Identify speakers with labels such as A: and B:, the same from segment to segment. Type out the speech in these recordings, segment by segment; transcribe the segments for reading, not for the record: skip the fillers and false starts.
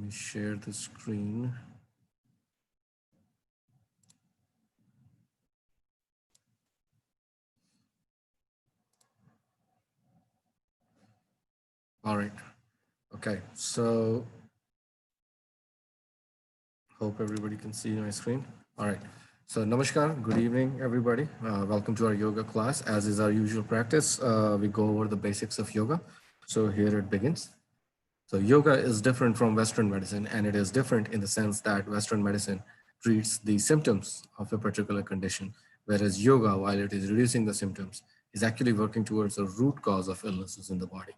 A: me share the screen. All right. Okay. So hope everybody can see my screen. All right. So namaskar. Good evening, everybody. Welcome to our yoga class. As is our usual practice, we go over the basics of yoga. So here it begins. So yoga is different from Western medicine, and it is different in the sense that Western medicine treats the symptoms of a particular condition, whereas yoga, while it is reducing the symptoms, is actually working towards the root cause of illnesses in the body.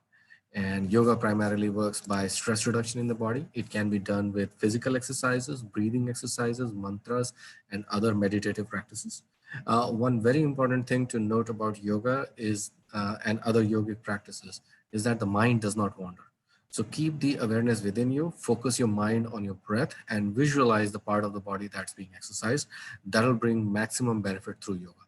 A: And yoga primarily works by stress reduction in the body. It can be done with physical exercises, breathing exercises, mantras, and other meditative practices. One very important thing to note about yoga is and other yogic practices is that the mind does not wander. So keep the awareness within you, focus your mind on your breath, and visualize the part of the body that's being exercised. That'll bring maximum benefit through yoga.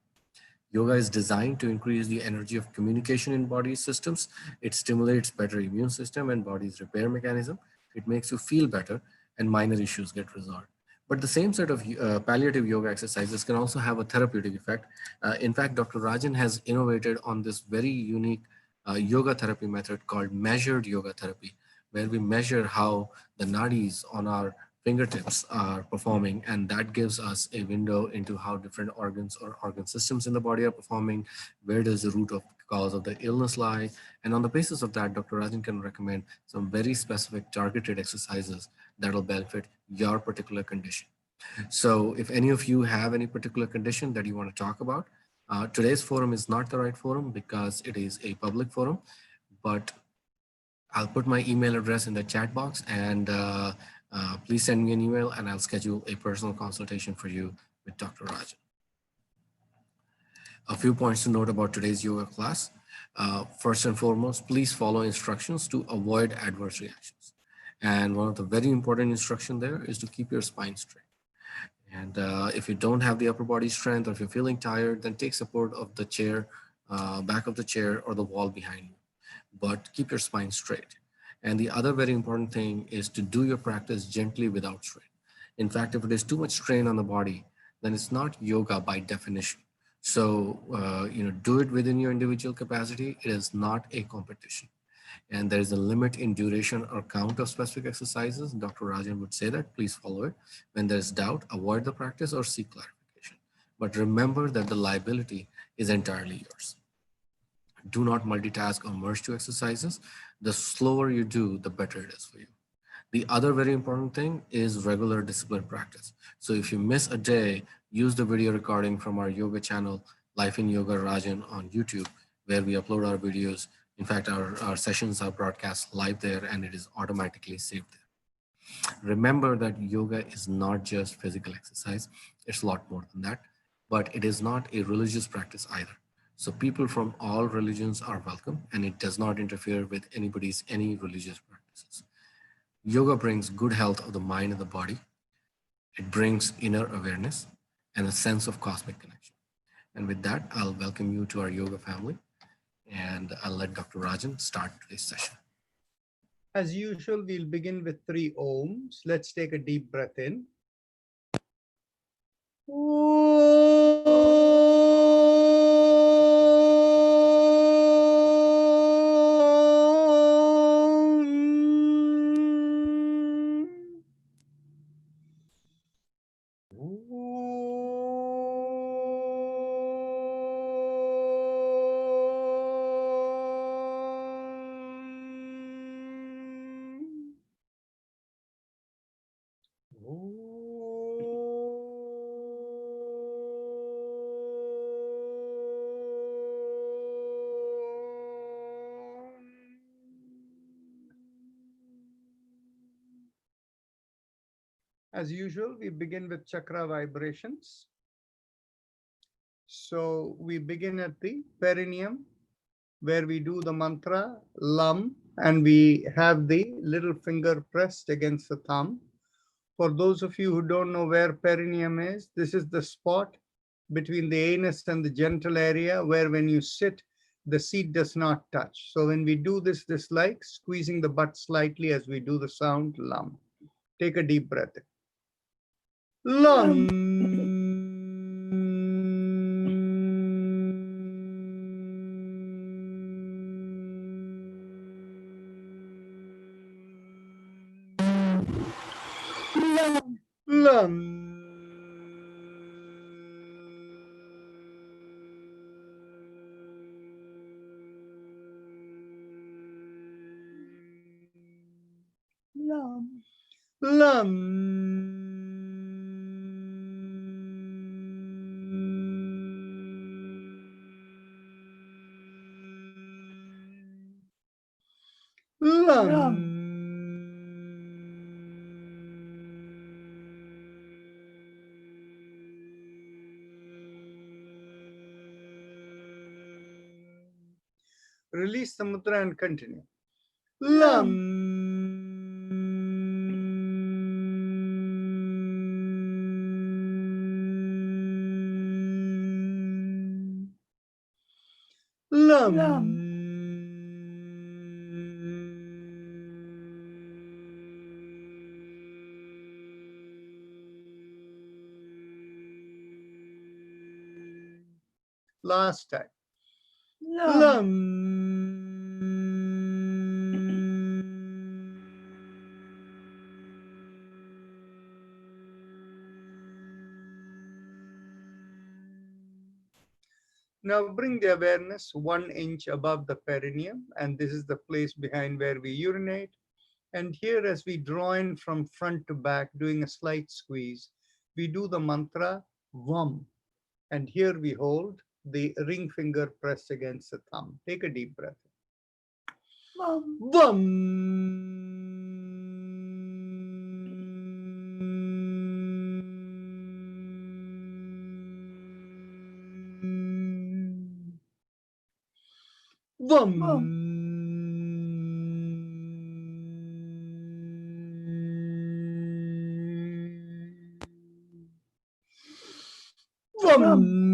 A: Yoga is designed to increase the energy of communication in body systems. It stimulates better immune system and body's repair mechanism. It makes you feel better and minor issues get resolved. But the same set of palliative yoga exercises can also have a therapeutic effect. In fact, Dr. Rajan has innovated on this very unique yoga therapy method called measured yoga therapy, where we measure how the nadis on our fingertips are performing, and that gives us a window into how different organs or organ systems in the body are performing, where does the root of cause of the illness lie, and on the basis of that, Dr. Rajan can recommend some very specific targeted exercises that will benefit your particular condition. So if any of you have any particular condition that you want to talk about, today's forum is not the right forum because it is a public forum, but I'll put my email address in the chat box, and please send me an email and I'll schedule a personal consultation for you with Dr. Rajan. A few points to note about today's yoga class. First and foremost, please follow instructions to avoid adverse reactions. And one of the very important instruction there is to keep your spine straight. And if you don't have the upper body strength, or if you're feeling tired, then take support of the chair, back of the chair, or the wall behind you. But keep your spine straight. And the other very important thing is to do your practice gently without strain. In fact, if it is too much strain on the body, then it's not yoga by definition. So, do it within your individual capacity. It is not a competition. And there is a limit in duration or count of specific exercises. Dr. Rajan would say that, please follow it. When there's doubt, avoid the practice or seek clarification. But remember that the liability is entirely yours. Do not multitask or merge two exercises. The slower you do, the better it is for you. The other very important thing is regular discipline practice. So if you miss a day, use the video recording from our yoga channel, Life in Yoga Rajan on YouTube, where we upload our videos. In fact, our sessions are broadcast live there and it is automatically saved there. Remember that yoga is not just physical exercise. It's a lot more than that, but it is not a religious practice either. So people from all religions are welcome, and it does not interfere with any religious practices. Yoga brings good health of the mind and the body. It brings inner awareness and a sense of cosmic connection. And with that, I'll welcome you to our yoga family, and I'll let Dr. Rajan start today's session.
B: As usual, we'll begin with 3 ohms. Let's take a deep breath in. As usual, we begin with chakra vibrations. So we begin at the perineum, where we do the mantra Lam, and we have the little finger pressed against the thumb. For those of you who don't know where perineum is, this is the spot between the anus and the genital area where when you sit, the seat does not touch. So when we do this like squeezing the butt slightly as we do the sound Lam. Take a deep breath in. Lam. Lam. Lam. Lam. Release the mudra and continue. Lam. Lam. Last time. Lam. Now bring the awareness 1 inch above the perineum, and this is the place behind where we urinate. And here, as we draw in from front to back, doing a slight squeeze, we do the mantra Vam. And here we hold the ring finger pressed against the thumb. Take a deep breath. Vam. Vam. Vam. Vam.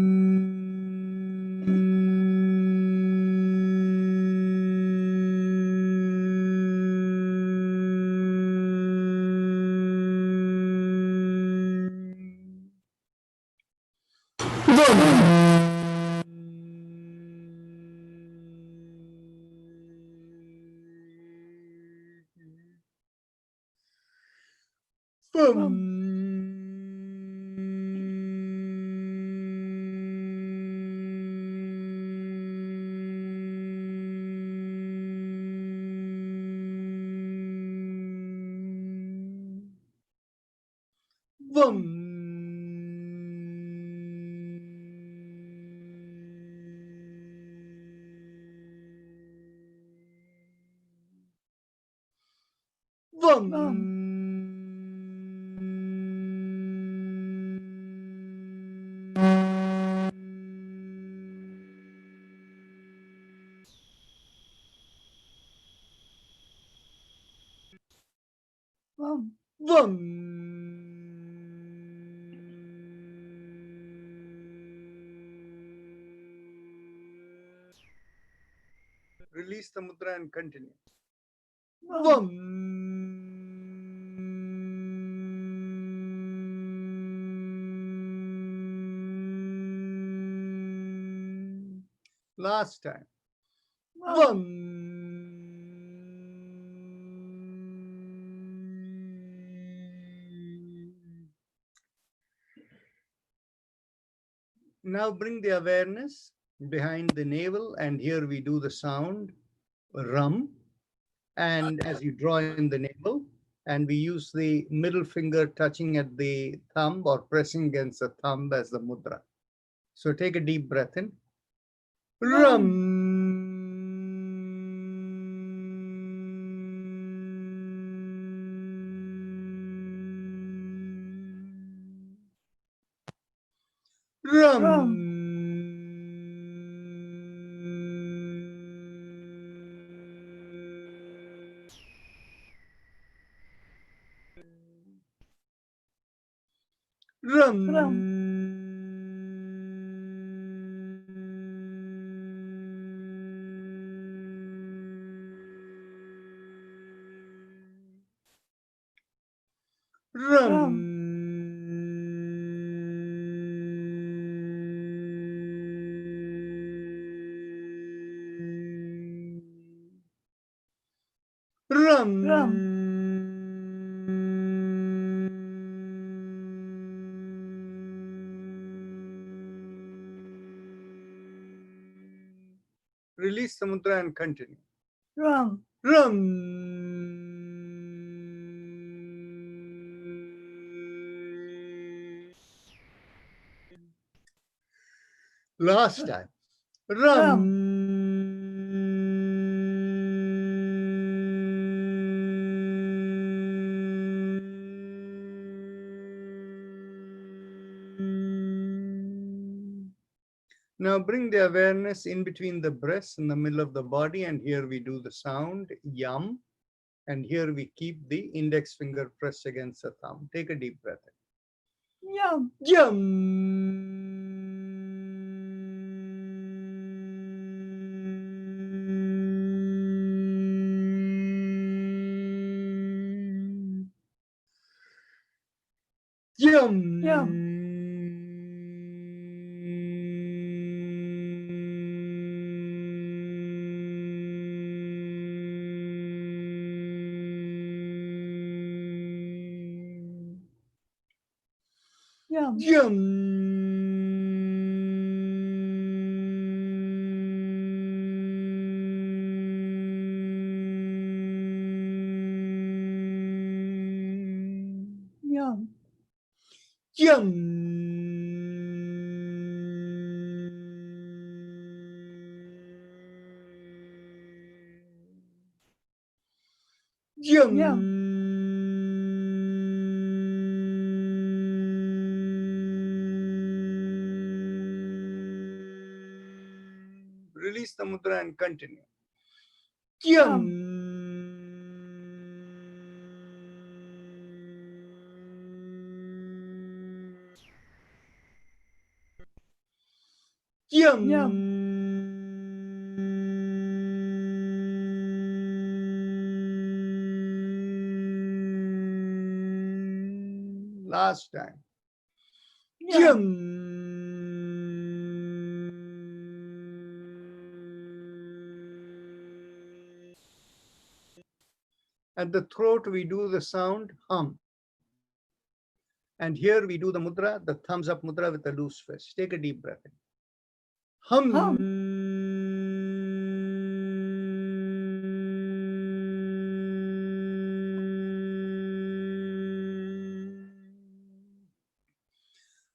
B: Vam. Vam. Vam. Release the mudra and continue. Vam. Last time. Vam. Now bring the awareness behind the navel, and here we do the sound Ram. And as you draw in the navel, and we use the middle finger touching at the thumb or pressing against the thumb as the mudra. So take a deep breath in. Ram. Ram. Ram. Ram. Ram. Release the mudra and continue.
C: Ram.
B: Ram. Last time. Ram. Now bring the awareness in between the breasts in the middle of the body, and here we do the sound yum, and here we keep the index finger pressed against the thumb. Take a deep breath in.
C: Yum.
B: Yum.
C: Yum. Yum.
B: Yum.
C: Yum.
B: Yum. Yum. Release the mudra and continue. Yum. Yum. Last time. Yum. At the throat, we do the sound hum. And here we do the mudra, the thumbs up mudra with a loose fist. Take a deep breath in. Hum. Hum.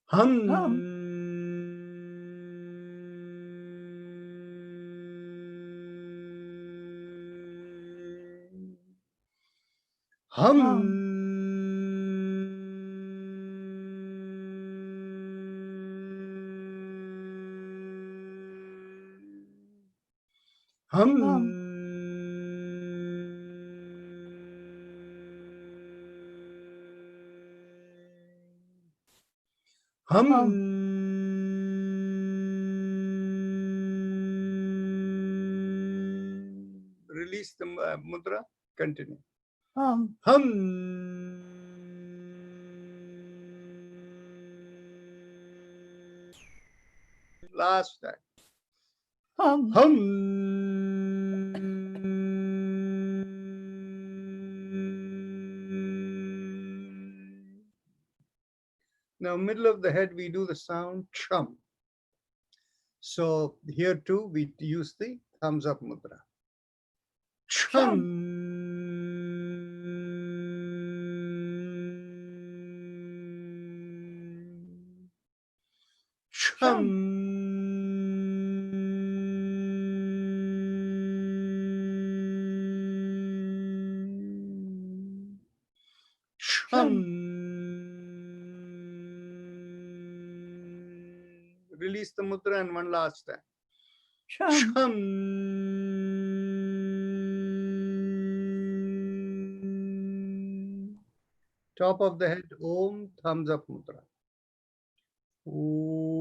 C: Hum.
B: Hum. Hum. Hum. Release the mudra. Continue.
C: Hum.
B: Hum. Last time.
C: Hum.
B: Now, middle of the head, we do the sound chum. So here too, we use the thumbs up mudra. Chum. Chum. Chum. Release the mudra and one last time.
C: Chum.
B: Chum. Top of the head, Om, thumbs up mudra. Om.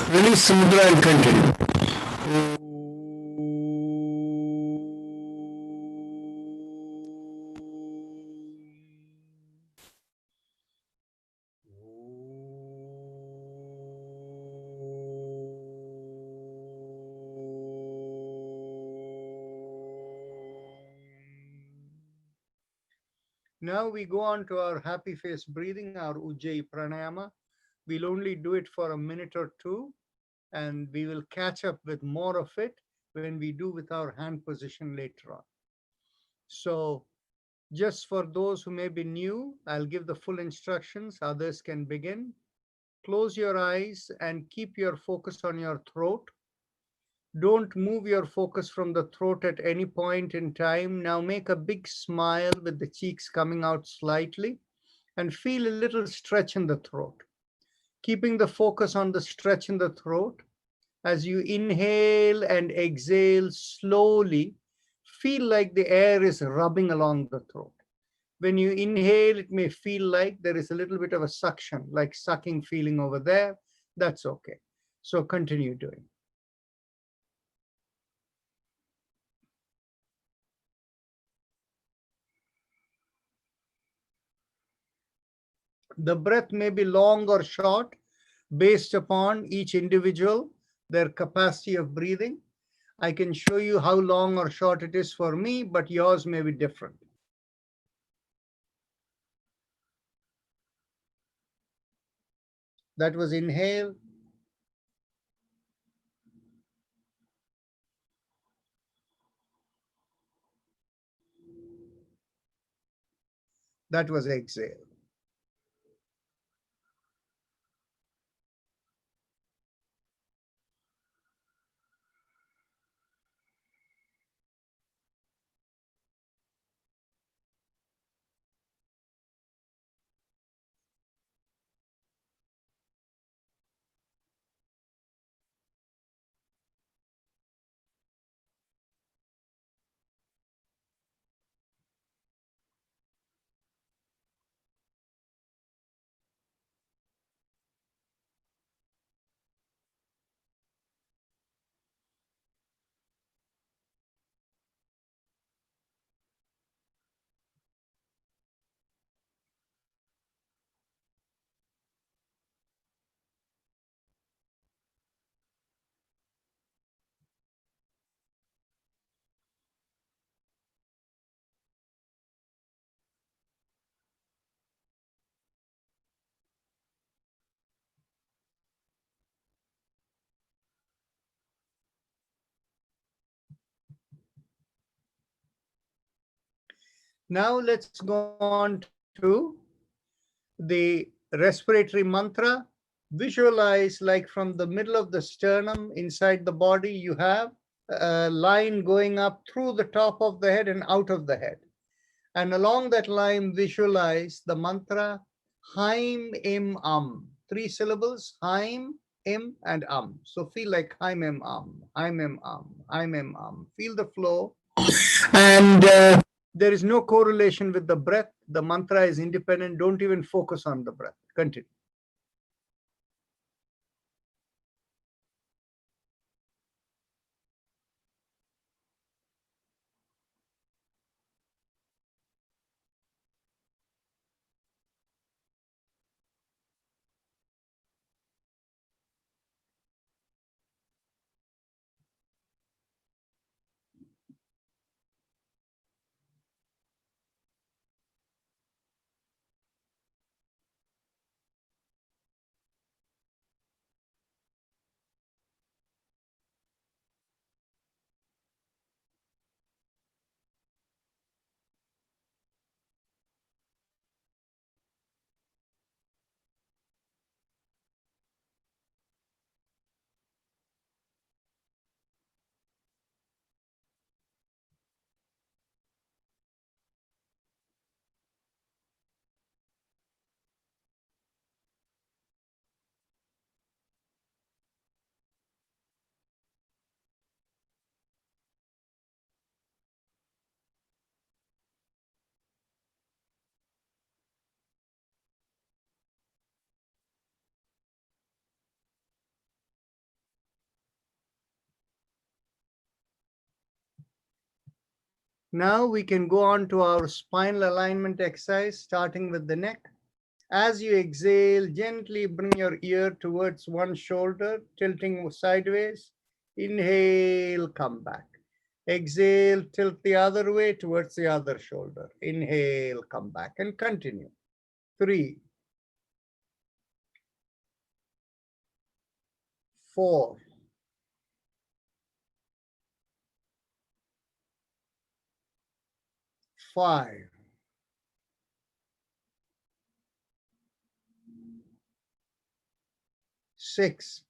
D: Release Mudra and continue.
B: Now we go on to our happy face breathing, our Ujjayi pranayama. We'll only do it for a minute or two, and we will catch up with more of it when we do with our hand position later on. So just for those who may be new, I'll give the full instructions. Others can begin. Close your eyes and keep your focus on your throat. Don't move your focus from the throat at any point in time. Now make a big smile with the cheeks coming out slightly and feel a little stretch in the throat. Keeping the focus on the stretch in the throat. As you inhale and exhale slowly, feel like the air is rubbing along the throat. When you inhale, it may feel like there is a little bit of a suction, like sucking feeling over there. That's okay. So continue doing. The breath may be long or short based upon each individual, their capacity of breathing. I can show you how long or short it is for me, but yours may be different. That was inhale. That was exhale. Now let's go on to the respiratory mantra. Visualize like from the middle of the sternum inside the body, you have line going up through the top of the head and out of the head. And along that line, visualize the mantra Haim Im Am. 3 syllables, Haim, Im, and Am. So feel like Haim Im Am, Haim Im Am, Haim Im Am. Feel the flow.
D: And
B: there is no correlation with the breath. The mantra is independent. Don't even focus on the breath. Continue. Now we can go on to our spinal alignment exercise, starting with the neck. As you exhale, gently bring your ear towards one shoulder, tilting sideways. Inhale, come back. Exhale, tilt the other way towards the other shoulder. Inhale, come back, and continue. 3, 4, 5, 6,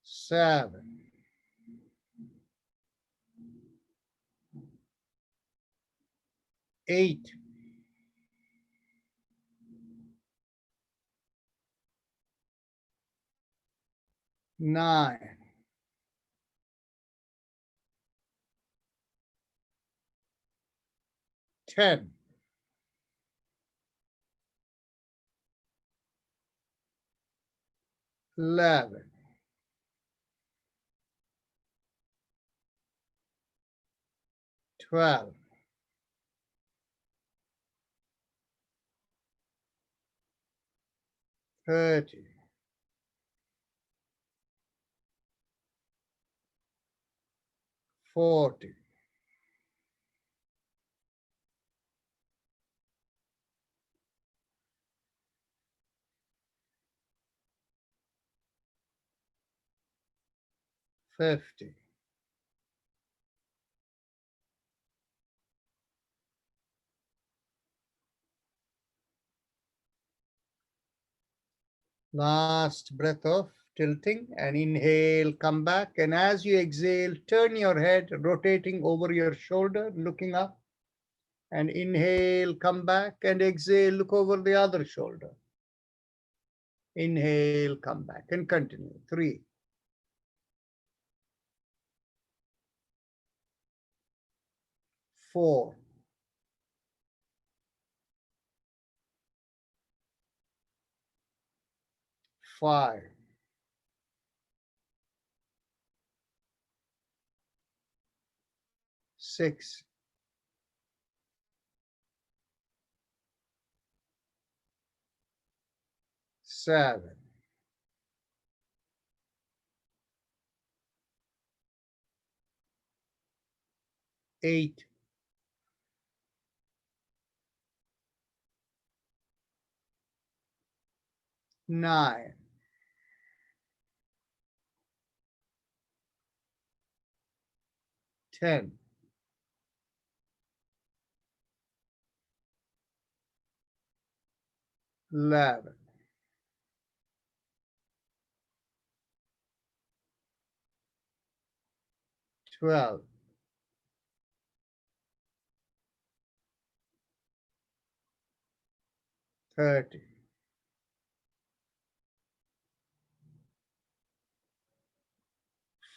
B: 7, 8, 9, 10, 11, 12, 13, 14, 15. Last breath of tilting, and inhale, come back. And as you exhale, turn your head, rotating over your shoulder, looking up. And inhale, come back, and exhale, look over the other shoulder. Inhale, come back, and continue. 3, 4, 5, 6, 7, 8, 9, 10, 11, 12, 30,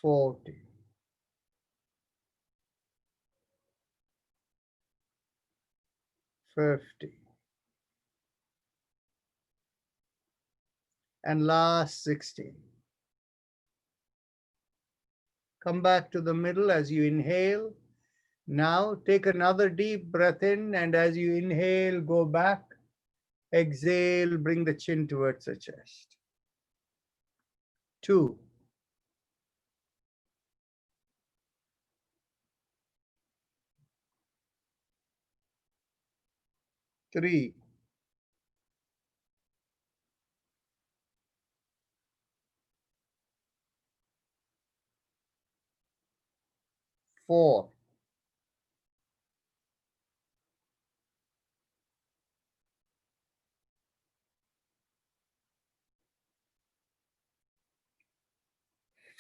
B: 40, 50, and last 60. Come back to the middle as you inhale. Now take another deep breath in, and as you inhale, go back. Exhale, bring the chin towards the chest. 2, 3, 4,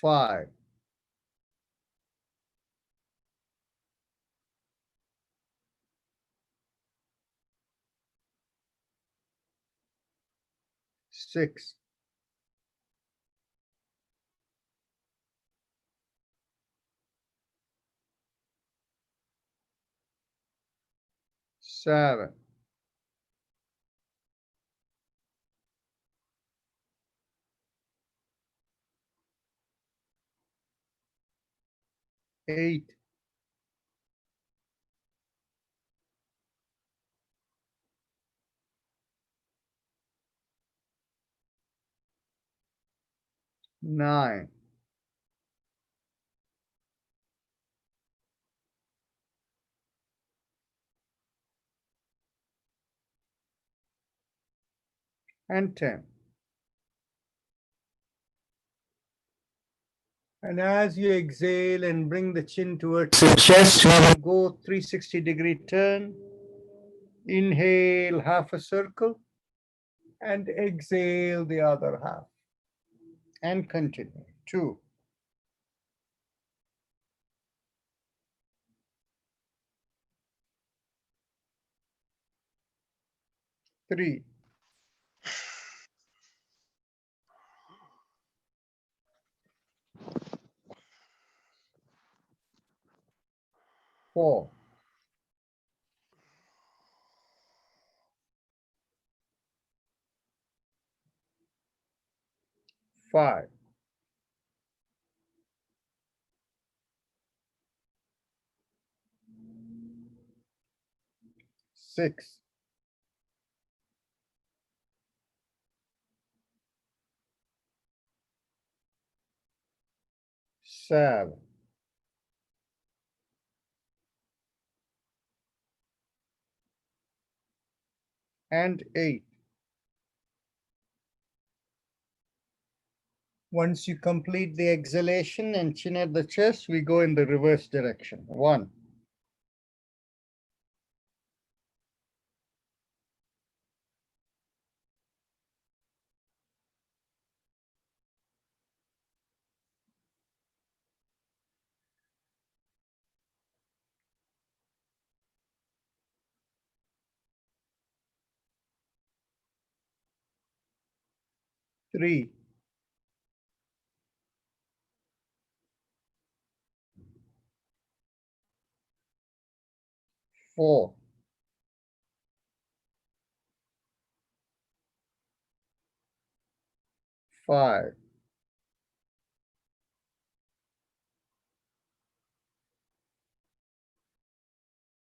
B: 5, 6, 7, 8, 9, and 10. And as you exhale and bring the chin towards the chest, go 360-degree turn. Inhale half a circle and exhale the other half. And continue. 2, 3, 4, 5, 6, 7, 8. Once you complete the exhalation and chin at the chest, we go in the reverse direction. 1, 3, 4, 5,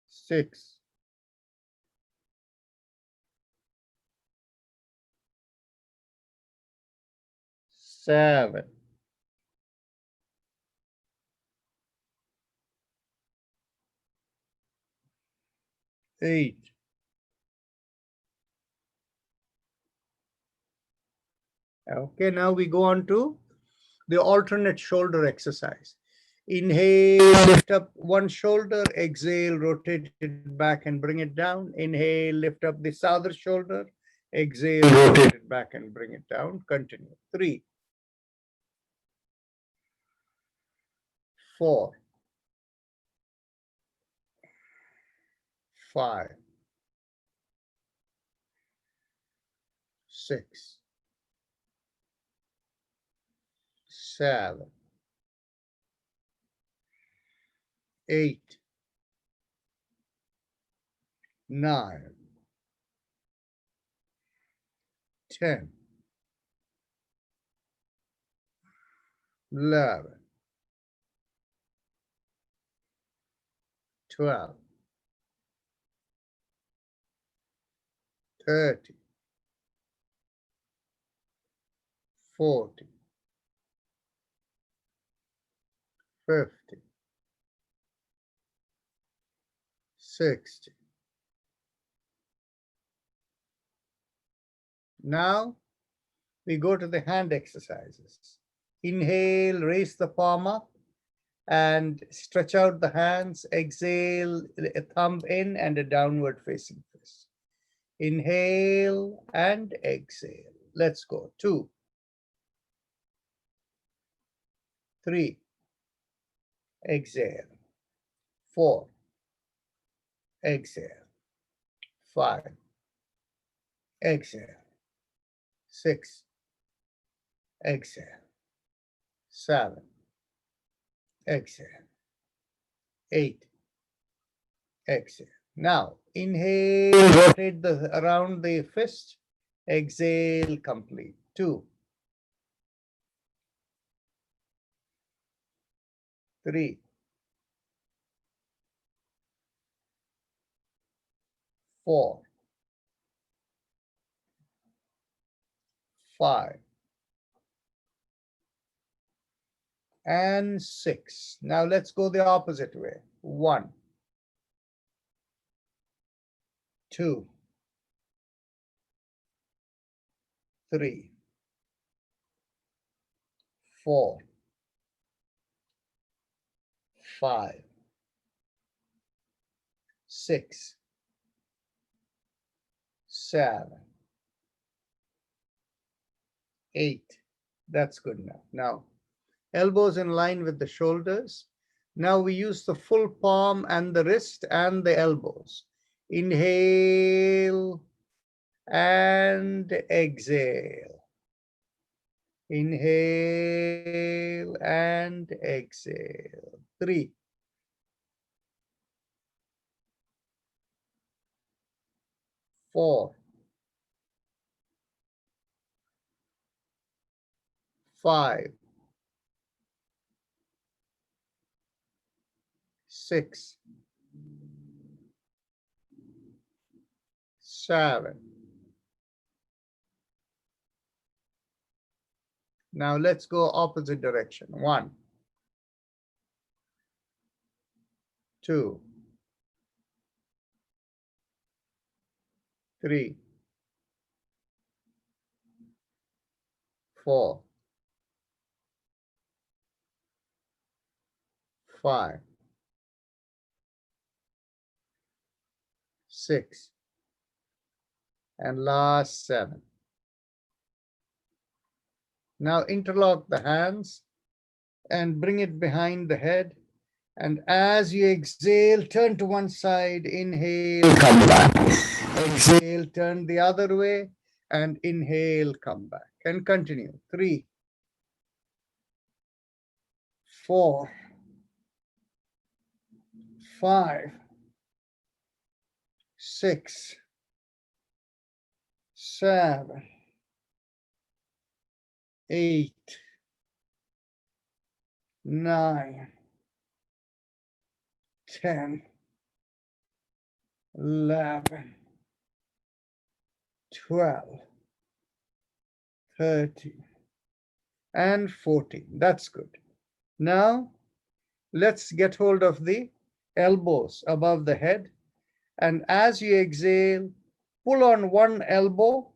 B: 6, 7, 8. Okay, now we go on to the alternate shoulder exercise. Inhale, lift up one shoulder, exhale, rotate it back and bring it down. Inhale, lift up this other shoulder, exhale, rotate it back and bring it down. Continue. 3, 4, 5, 6, 7, 8, 9, 10, 11, 12, 13, 14, 15, 16. Now we go to the hand exercises. Inhale, raise the palm up and stretch out the hands. Exhale, a thumb in and a downward facing fist. Inhale and exhale. Let's go. 2, 3, exhale. 4, exhale. 5, exhale. 6, exhale. 7, exhale. 8, exhale. Now inhale, rotate around the fist. Exhale, complete. 2, 3, 4, 5, and 6. Now let's go the opposite way. 1, 2, 3, 4, 5, 6, 7, 8. That's good enough. Now, elbows in line with the shoulders. Now we use the full palm and the wrist and the elbows. Inhale and exhale. Inhale and exhale. 3, 4, 5, 6, 7. Now let's go opposite direction. 1, 2, 3, 4, 5, 6, and last 7. Now interlock the hands and bring it behind the head. And as you exhale, turn to one side, inhale, come back. Exhale, turn the other way, and inhale, come back. And continue. 3, 4, 5, 6, 7, 8, 9, 10, 11, 12, 13, and 14. That's good. Now, let's get hold of the elbows above the head. And as you exhale, pull on one elbow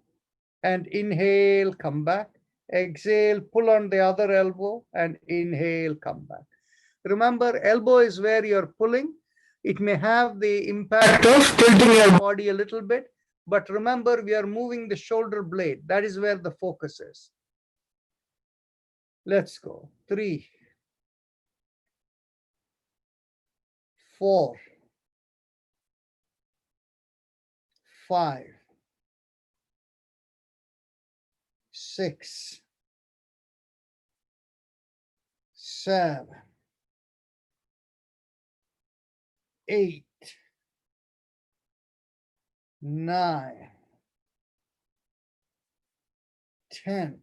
B: and inhale, come back. Exhale, pull on the other elbow and inhale, come back. Remember, elbow is where you're pulling. It may have the impact of tilting your body a little bit, but remember, we are moving the shoulder blade. That is where the focus is. Let's go. 3, 4, 5, 6, 7, 8, 9, 10,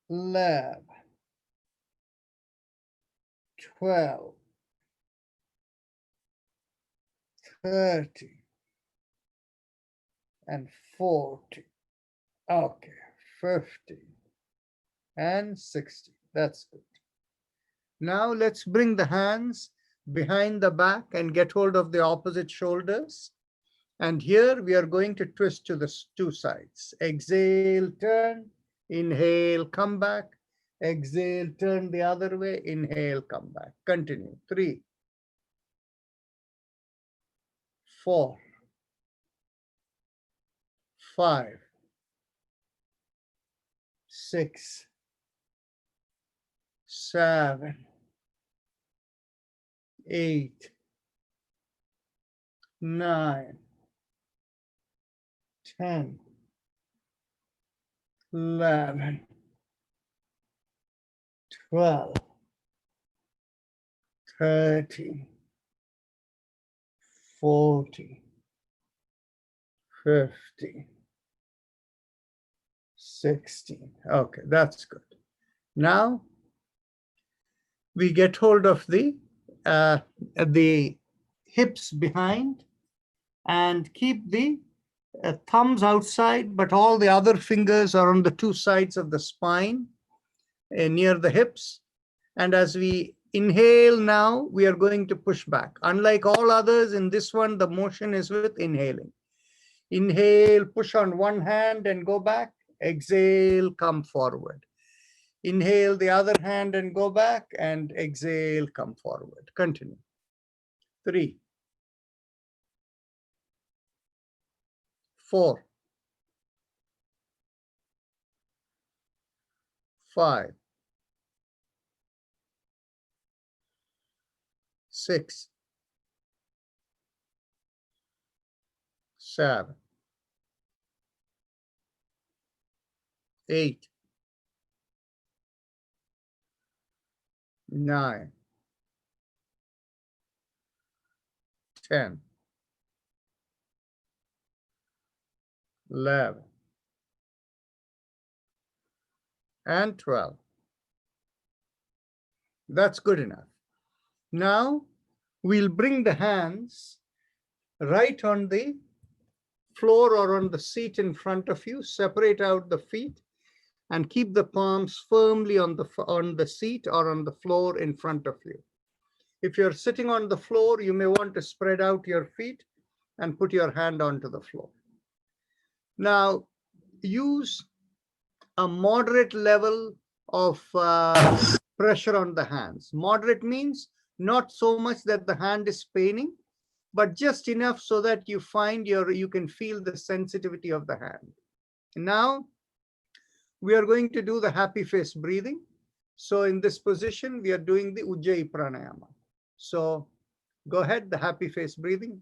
B: 11, 12, 30, and 40. Okay, 50 and 60. That's good. Now let's bring the hands behind the back and get hold of the opposite shoulders. And here we are going to twist to the two sides. Exhale, turn, inhale, come back. Exhale, turn the other way, inhale, come back. Continue. 3, 4, 5, 6, 7, 8, 9, 10, 11, 12, 13, 14, 15, 16. Okay, that's good. Now we get hold of the hips behind and keep the thumbs outside, but all the other fingers are on the two sides of the spine near the hips. And as we inhale now, we are going to push back. Unlike all others, in this one, the motion is with inhaling. Inhale, push on one hand and go back. Exhale, come forward. Inhale the other hand and go back, and exhale, come forward. Continue. 3, 4, 5, 6, 7, 8, 9, 10, 11, and 12. That's good enough. Now we'll bring the hands right on the floor or on the seat in front of you. Separate out the feet and keep the palms firmly on the seat or on the floor in front of you. If you're sitting on the floor, you may want to spread out your feet and put your hand onto the floor. Now, use a moderate level of pressure on the hands. Moderate means not so much that the hand is paining, but just enough so that you find you can feel the sensitivity of the hand. Now, we are going to do the happy face breathing. So in this position, we are doing the Ujjayi pranayama. So go ahead, the happy face breathing.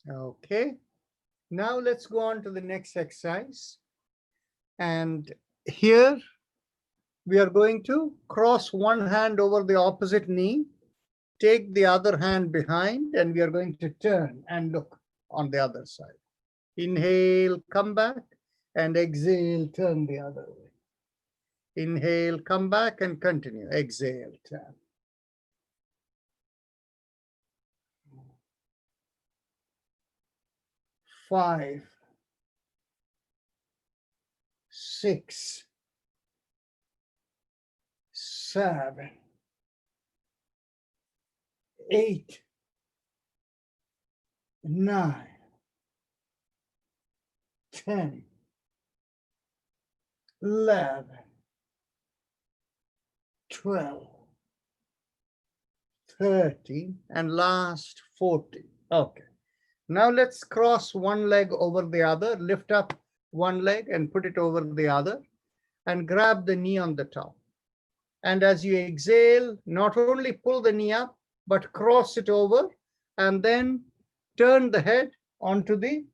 B: Okay. Now let's go on to the next exercise. And here we are going to cross one hand over the opposite knee, take the other hand behind, and we are going to turn and look on the other side. Inhale, come back, and exhale, turn the other way. Inhale, come back, and continue. Exhale, turn. Five, 6, 7, 8, 9, 10, 11, 12, 13, and last 14. Okay. Now let's cross one leg over the other, lift up one leg and put it over the other, and grab the knee on the top. And as you exhale, not only pull the knee up, but cross it over, and then turn the head onto the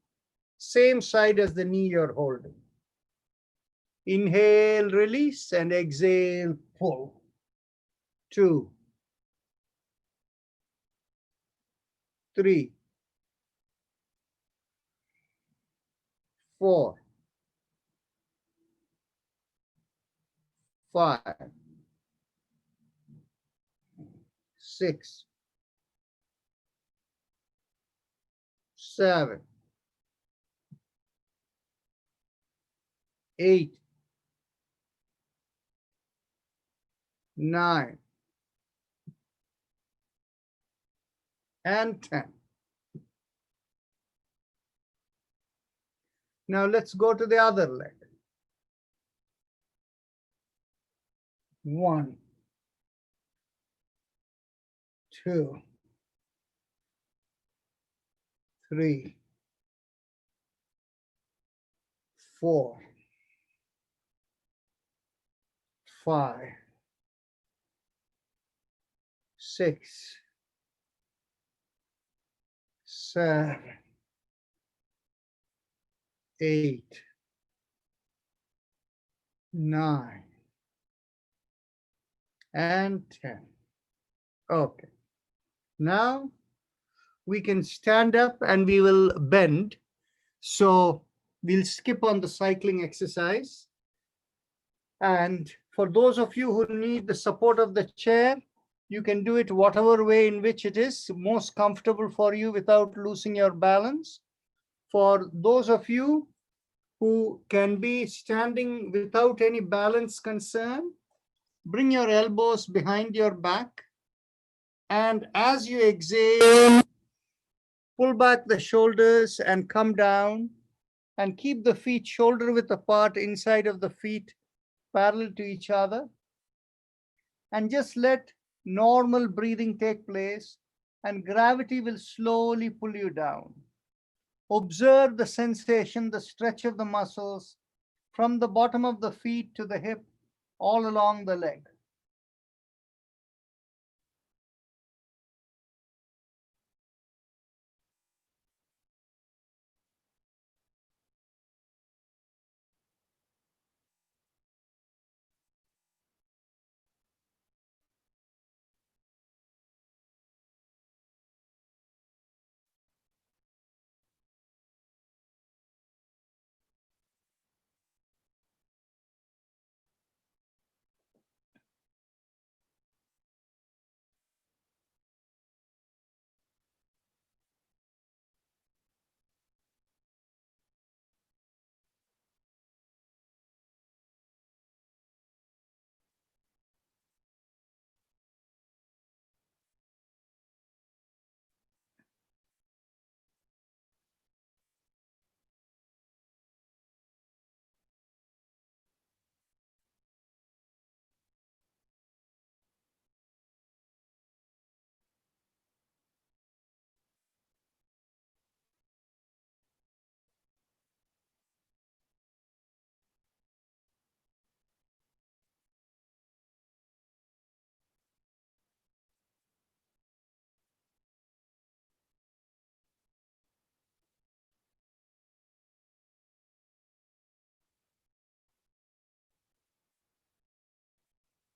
B: same side as the knee you're holding. Inhale, release, and exhale, pull. 2, 3, 4, 5, 6, 7, 8, 9, and 10. Now let's go to the other leg. 1, 2, 3, 4, 5, 6, 7, 8, 9, and 10. Okay. Now we can stand up and we will bend. So we'll skip on the cycling exercise. And for those of you who need the support of the chair, you can do it whatever way in which it is most comfortable for you without losing your balance. For those of you who can be standing without any balance concern, bring your elbows behind your back. And as you exhale, pull back the shoulders and come down, and keep the feet shoulder width apart inside of the feet, parallel to each other. And just let normal breathing take place, and gravity will slowly pull you down. Observe the sensation, the stretch of the muscles from the bottom of the feet to the hip, all along the leg.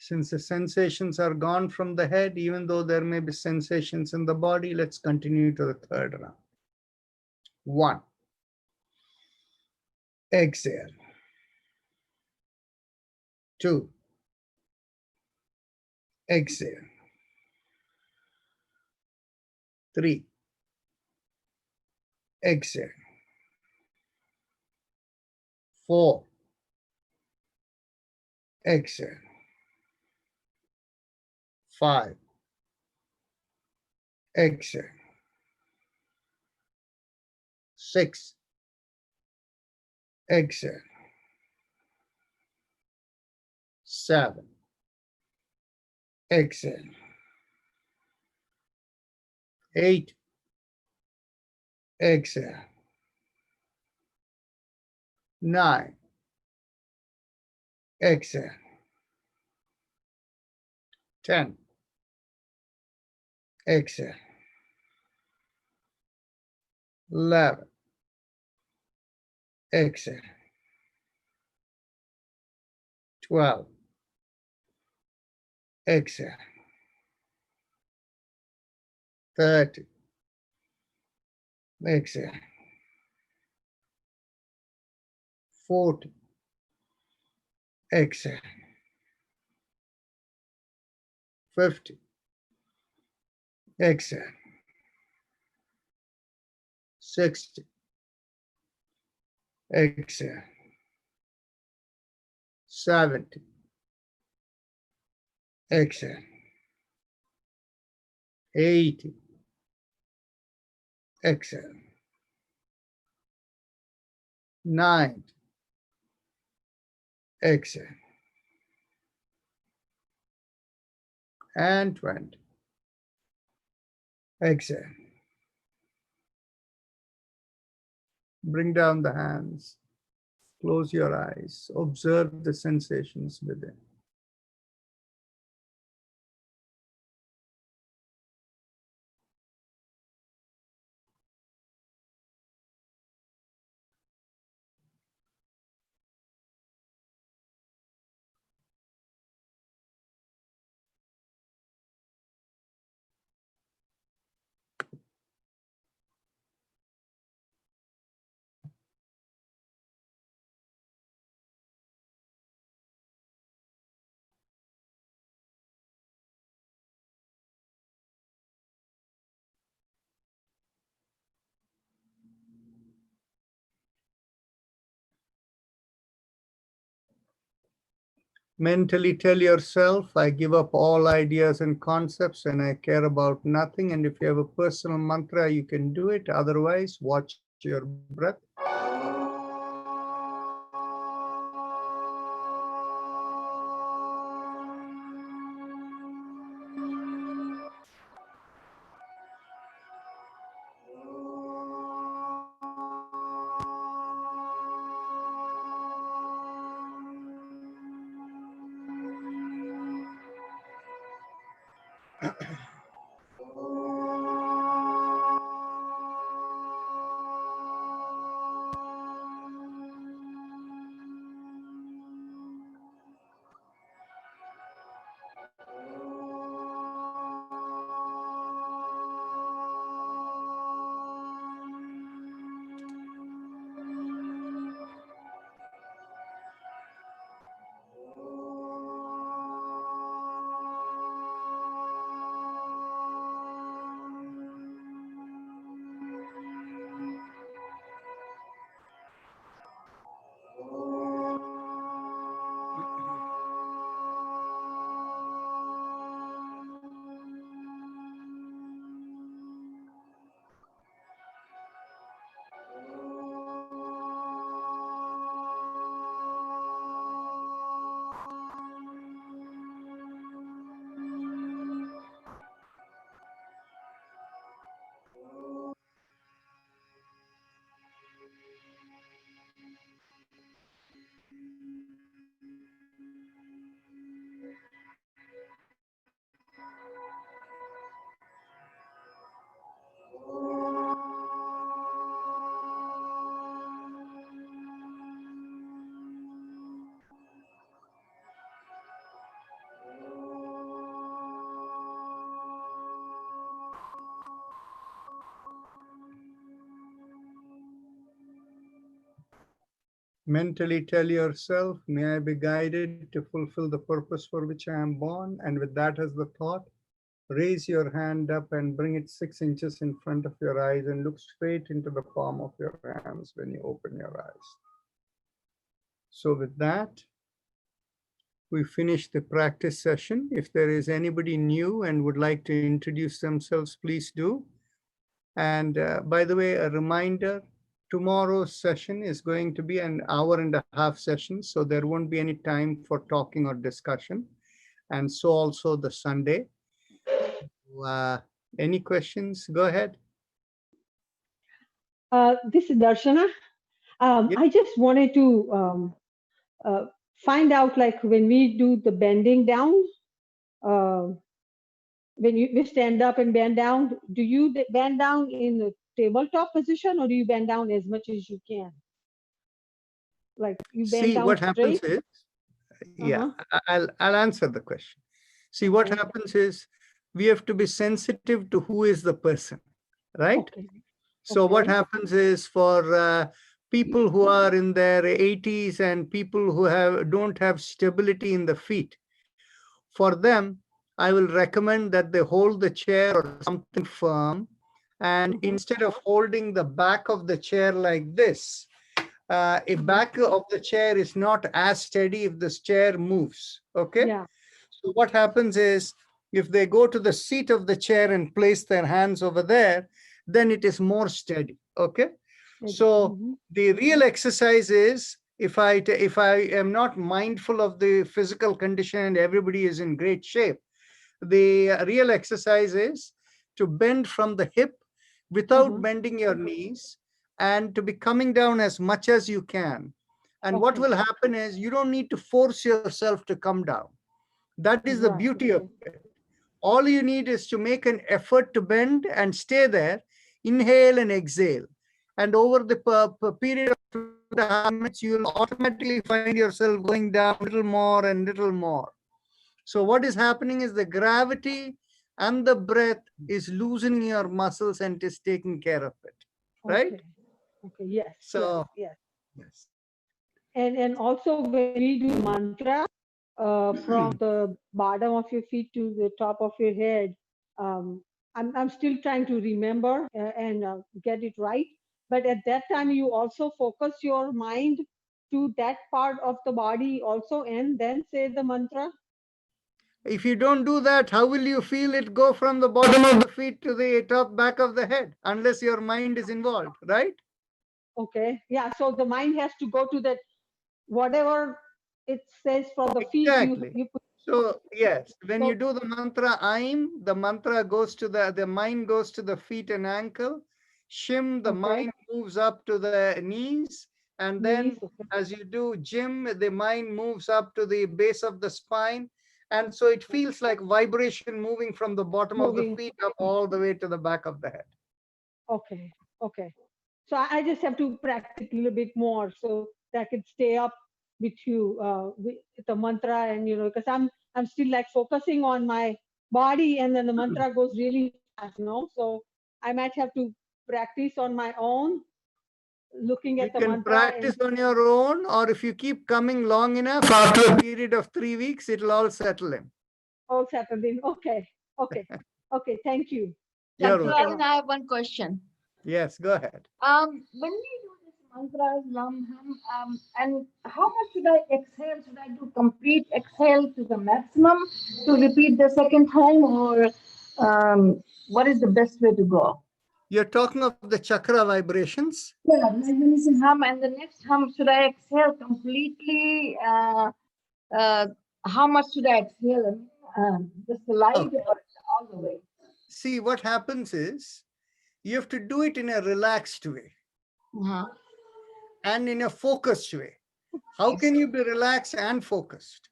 B: Since the sensations are gone from the head, even though there may be sensations in the body, let's continue to the third round. 1. Exhale. 2. Exhale. 3. Exhale. 4. Exhale. 5. Exhale. 6. Exhale. 7. Exhale. 8. Exhale. 9. Exhale. 10. Exhale. 11. Exhale. 12. Exhale. 30. Exhale. 40. Exhale. 50. Exhale. 60. Exhale. 70. Exhale. 80. Exhale. 90. Exhale. And 20. Exhale. Bring down the hands. Close your eyes. Observe the sensations within. Mentally tell yourself, I give up all ideas and concepts and I care about nothing. And if you have a personal mantra, you can do it. Otherwise, watch your breath. Mentally tell yourself, may I be guided to fulfill the purpose for which I am born. And with that as the thought, raise your hand up and bring it 6 inches in front of your eyes and look straight into the palm of your hands when you open your eyes. So with that, we finish the practice session. If there is anybody new and would like to introduce themselves, please do. And by the way, a reminder, tomorrow's session is going to be an hour-and-a-half session, so there won't be any time for talking or discussion. And so also the Sunday. Any questions? Go ahead.
C: This is Darshana.
B: Yep.
C: I just wanted to find out, like when we do the bending down, when we stand up and bend down, do you bend down in the tabletop position, or do you bend down as much as you can? Like you bend
B: See,
C: down
B: what
C: straight?
B: happens is, yeah, I'll answer the question. See, what
C: Okay.
B: happens is we have to be sensitive to who is the person, right?
C: Okay.
B: So what
C: Okay.
B: happens is for people who are in their 80s and people who don't have stability in the feet, for them, I will recommend that they hold the chair or something firm. And instead of holding the back of the chair like this, a back of the chair is not as steady if this chair moves. Okay.
C: Yeah.
B: So what happens is if they go to the seat of the chair and place their hands over there, then it is more steady. Okay. So the real exercise is if I am not mindful of the physical condition and everybody is in great shape, the real exercise is to bend from the hip without bending your knees and to be coming down as much as you can. And what will happen is you don't need to force yourself to come down. That is the beauty of it. All you need is to make an effort to bend and stay there, inhale and exhale. And over the period of 2.5 minutes, you will automatically find yourself going down a little more and little more. So what is happening is the gravity and the breath is loosening your muscles and is taking care of it, right?
C: Okay. Yes.
B: So
C: yes.
B: yes.
C: And also when we do mantra, from the bottom of your feet to the top of your head, I'm still trying to remember and get it right. But at that time, you also focus your mind to that part of the body also, and then say the mantra.
B: If you don't do that, how will you feel it go from the bottom of the feet to the top back of the head, unless your mind is involved, right?
C: Okay. Yeah. So the mind has to go to that, whatever it says from the feet,
B: Exactly.
C: you put.
B: So yes, when you
C: So,
B: do the mantra Aim, the mantra goes to the mind goes to the feet and ankle. Shim, the mind moves up to the knees. And then
C: knees, okay.
B: as you do Jim, the mind moves up to the base of the spine. And so it feels like vibration moving from the bottom of the
C: Moving.
B: feet up all the way to the back of the head.
C: Okay. Okay. So I just have to practice a little bit more so that I could stay up with you with the mantra, and because I'm still like focusing on my body, and then the mantra goes really fast. So I might have to practice on my own, looking
B: You
C: at the
B: can
C: mantra and
B: practice on your own, or if you keep coming long enough, after a period of 3 weeks, it'll all settle in.
C: all settled in. Okay. Okay. Okay. Thank you.
B: You're
C: Thank you
B: welcome.
C: so much.
E: I have one question.
B: Yes, go ahead.
E: When we do this mantras, lam, hum, and how much should I exhale? Should I do complete exhale to the maximum to repeat the second time, or what is the best way to go?
B: You're talking of the chakra vibrations.
E: Yeah, like when you say hum, and the next hum, should I exhale completely? How much should I exhale? Just the light
B: Okay.
E: or all the way?
B: See, what happens is you have to do it in a relaxed way and in a focused way. How can you be relaxed and focused?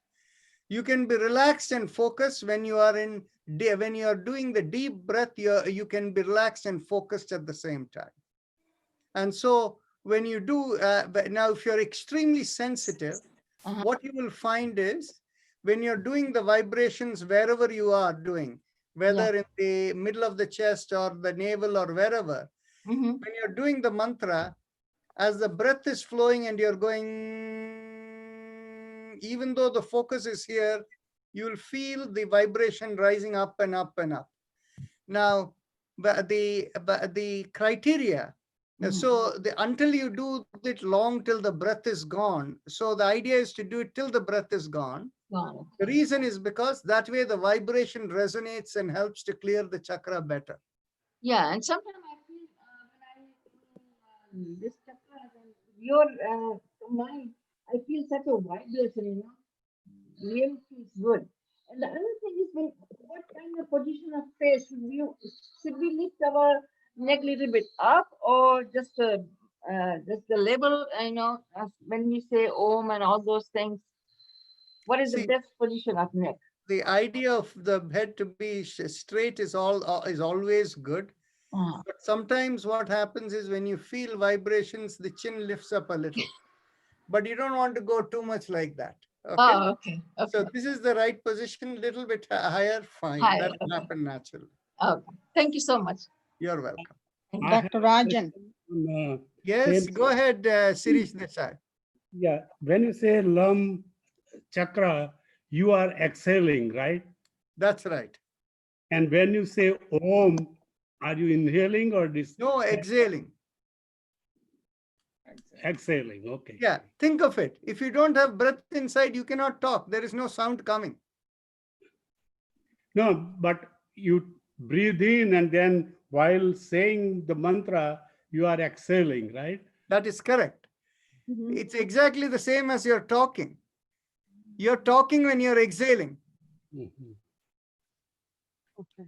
B: You can be relaxed and focused when you are doing the deep breath. You can be relaxed and focused at the same time. And so when you do now, if you're extremely sensitive, what you will find is when you're doing the vibrations wherever you are doing, whether in the middle of the chest or the navel or wherever, when you're doing the mantra, as the breath is flowing and you're going, even though the focus is here, you'll feel the vibration rising up and up and up. Now, the criteria, so until you do it long till the breath is gone. So the idea is to do it till the breath is gone.
E: Wow.
B: The reason is because that way the vibration resonates and helps to clear the chakra better.
E: Yeah, and sometimes I feel when I this chakra and your mind, I feel such a vibration, you know, really feels good. And the other thing is, when what kind of position of face should we lift our neck a little bit up, or just the level, you know, as when we say Om and all those things. What is the
B: See,
E: best position of neck?
B: the idea of the head to be straight is always good.
E: Ah.
B: But sometimes what happens is when you feel vibrations, the chin lifts up a little. But you don't want to go too much like that. Okay.
E: Oh, okay. Okay.
B: So this is the right position, little bit higher, fine.
E: Higher,
B: That will
E: okay.
B: happen naturally.
E: Okay. Thank you so much.
B: You're welcome.
D: I have
F: Dr. Rajan.
B: Yes,
D: Same.
B: go ahead, Sirish Desai.
D: Yeah, when you say Lam chakra, you are exhaling, right?
B: That's right.
D: And when you say Om, are you inhaling or
B: No, exhaling.
D: exhaling? Okay.
B: Yeah, think of it. If you don't have breath inside, you cannot talk. There is no sound coming.
D: No, but you breathe in and then while saying the mantra, you are exhaling, right?
B: That is correct.
C: Mhm.
B: It's exactly the same as you're talking. You're talking when you're exhaling.
D: Mhm.
C: Okay.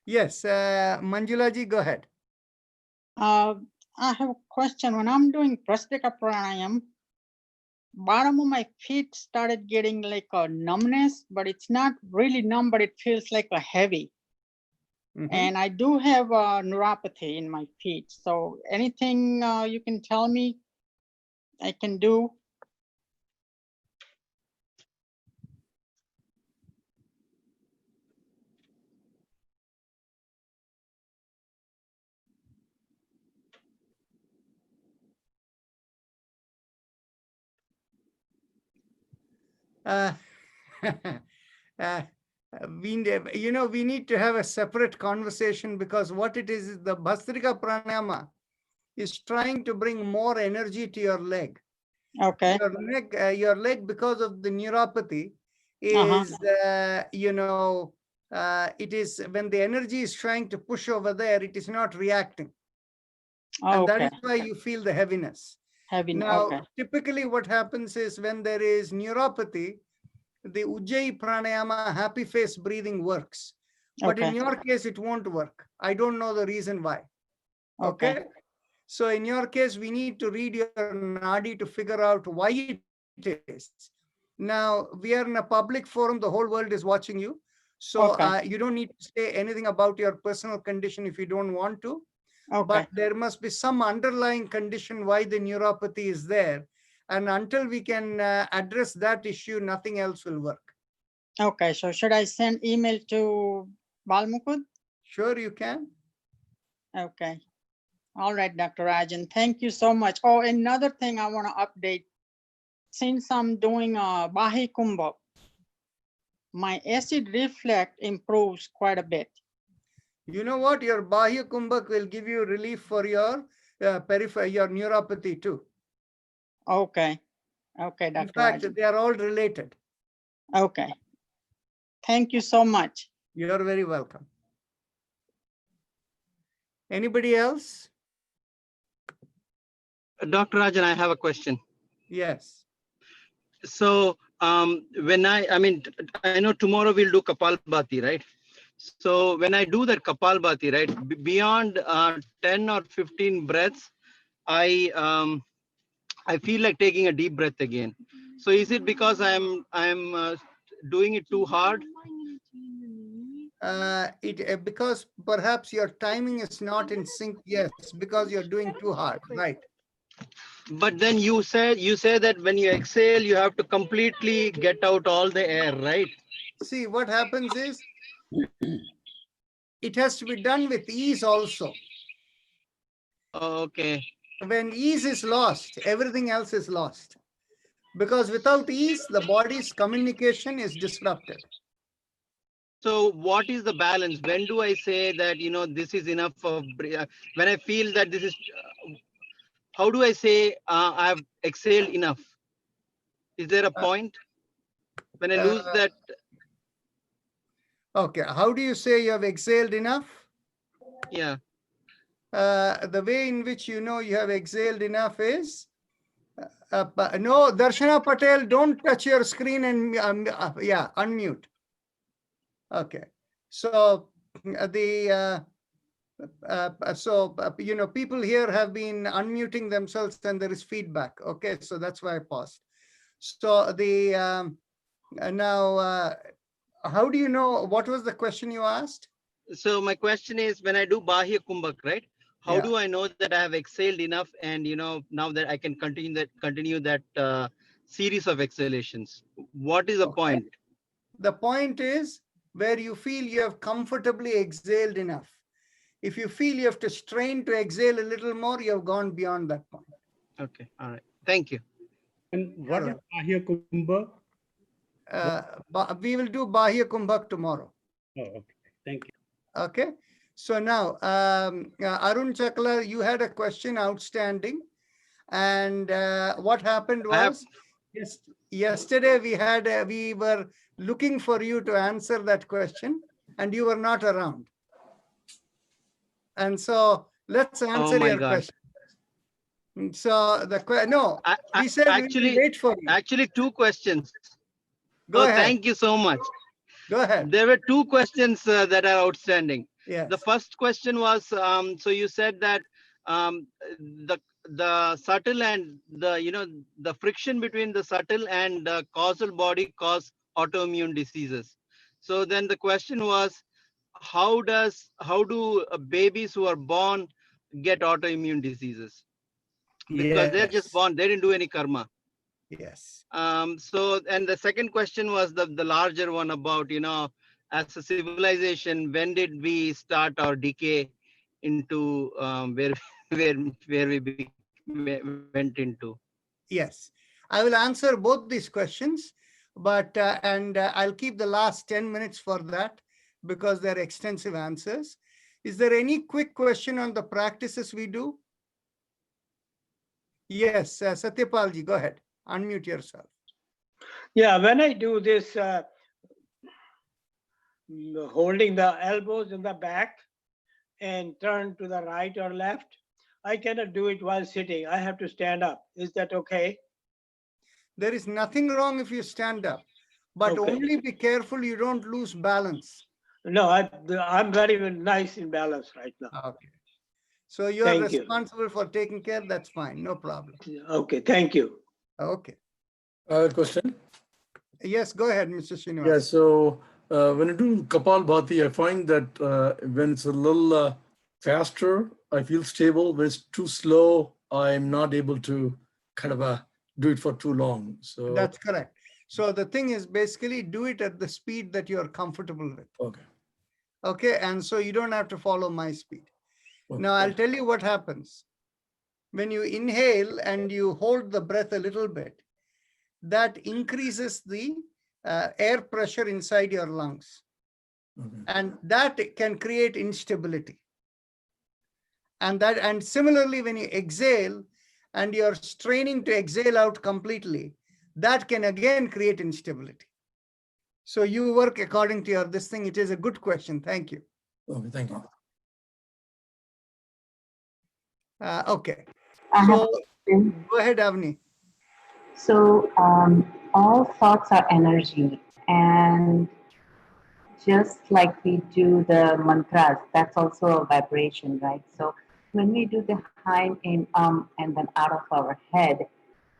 B: Yes, Manjula ji, go ahead.
F: I have a question. When I'm doing Bhastrika pranayama, bottom of my feet started getting like a numbness, but it's not really numb, but it feels like a heavy.
B: Mhm.
F: And I do have a neuropathy in my feet. So anything you can tell me I can do?
B: Uh, we need to have a separate conversation, because what it is the Bhastrika pranayama is trying to bring more energy to your leg.
F: Okay.
B: Your leg, because of the neuropathy,
F: Uh-huh.
B: is it is when the energy is trying to push over there, it is not reacting, and that
F: Okay.
B: is why you feel the heaviness.
F: Heavy.
B: Now,
F: Okay.
B: typically what happens is when there is neuropathy, the Ujjayi pranayama, happy face breathing, works. But in
F: Okay.
B: your case, it won't work. I don't know the reason why.
F: Okay.
B: Okay. So in your case, we need to read your nadi to figure out why it is. Now, we are in a public forum. The whole world is watching you. So
F: Okay.
B: you don't need to say anything about your personal condition if you don't want to.
F: Okay.
B: But there must be some underlying condition why the neuropathy is there. And until we can address that issue, nothing else will work.
F: Okay. So should I send email to Balmukud?
B: Sure, you can.
F: Okay. All right, Dr. Rajan. Thank you so much. Oh, another thing I want to update. Since I'm doing a Bahi Kumbha, my acid reflux improves quite a bit.
B: You know what? Your Bahya Kumbhak will give you relief for your your neuropathy too.
F: Okay. Okay, Dr.
B: In fact,
F: Rajan.
B: they are all related.
F: Okay. Thank you so much.
B: You're very welcome. Anybody else?
G: Dr. Rajan, I have a question.
B: Yes.
G: So when I mean, I know tomorrow we'll do Kapalbhati, right? So when I do that Kapalbhati, right, beyond 10 or 15 breaths, I feel like taking a deep breath again. So is it because I'm doing it too hard?
B: Because perhaps your timing is not in sync. Yes, because you're doing too hard, right?
G: But then you say that when you exhale, you have to completely get out all the air, right?
B: See, what happens is it has to be done with ease also.
G: Okay.
B: when ease is lost, everything else is lost. Because without ease, the body's communication is disrupted.
G: So what is the balance? When do I say that, this is enough of, when I feel that this is, how do I say I've exhaled enough? Is there a point when I lose that?
B: Okay, how do you say you have exhaled enough?
G: Yeah.
B: The way in which you know you have exhaled enough is, no, Darshana Patel, don't touch your screen and yeah, unmute. Okay, so people here have been unmuting themselves and there is feedback. Okay, so that's why I paused. So now, how do you know, what was the question you asked?
G: So my question is, when I do Bahya Kumbhak, right? How
B: Yeah.
G: do I know that I have exhaled enough and, now that I can continue that series of exhalations? What is the point?
B: The point is where you feel you have comfortably exhaled enough. If you feel you have to strain to exhale a little more, you have gone beyond that point.
G: Okay. All right. Thank you.
D: And what is Bahya Kumbha?
B: We will do Bahya Kumbhak tomorrow.
D: Oh, okay. Thank you.
B: Okay. So now, Arun Chakla, you had a question outstanding. And what happened was, yesterday we were looking for you to answer that question and you were not around. And so let's answer your question. So we said
G: actually,
B: we'll wait for you.
G: Actually, 2 questions.
B: Go ahead.
G: Thank you so much.
B: Go ahead.
G: There were 2 questions that are outstanding.
B: Yes.
G: The first question was, so you said that the subtle and the friction between the subtle and causal body cause autoimmune diseases. So then the question was, how do babies who are born get autoimmune diseases? Because they're just born, they didn't do any karma.
B: Yes.
G: So, and the second question was the larger one about, as a civilization, when did we start our decay into where we went into?
B: Yes, I will answer both these questions, but I'll keep the last 10 minutes for that because they're extensive answers. Is there any quick question on the practices we do? Yes, Satyapalji, go ahead. Unmute yourself.
H: Yeah, when I do this, holding the elbows in the back and turn to the right or left, I cannot do it while sitting. I have to stand up. Is that okay?
B: There is nothing wrong if you stand up, but only be careful you don't lose balance.
H: No, I'm very nice in balance right now.
B: Okay. So you're responsible for taking care. That's fine. No problem.
H: Okay. Thank you.
B: Okay.
A: Question?
B: Yes, go ahead, Mr. Srinivas.
A: Yeah, so when I do Kapalbhati, I find that when it's a little faster, I feel stable. When it's too slow, I'm not able to kind of do it for too long. So
B: that's correct. So the thing is basically do it at the speed that you're comfortable with.
A: Okay.
B: Okay, and so you don't have to follow my speed. Okay. Now I'll tell you what happens. When you inhale and you hold the breath a little bit, that increases the air pressure inside your lungs. Okay. And that can create instability. And similarly, when you exhale and you're straining to exhale out completely, that can again create instability. So you work according to this thing. It is a good question. Thank you.
A: Okay, thank you.
B: Okay. So go ahead, Avni.
I: So all thoughts are energy, and just like we do the mantras, that's also a vibration, right? So when we do the high in and then out of our head,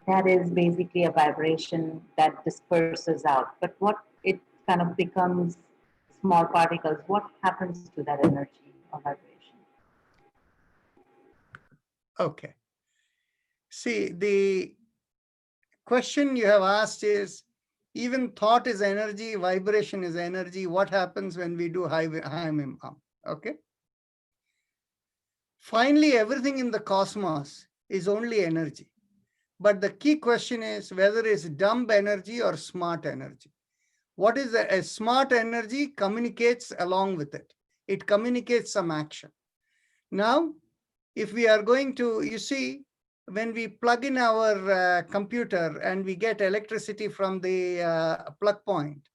I: that is basically a vibration that disperses out. But what it kind of becomes small particles, what happens to that energy or vibration?
B: Okay. See, the question you have asked is, even thought is energy, vibration is energy. What happens when we do high mim? Okay. Finally, everything in the cosmos is only energy. But the key question is whether it's dumb energy or smart energy. What is a smart energy communicates along with it. It communicates some action. Now, if we are going to, you see, when we plug in our computer and we get electricity from the plug point,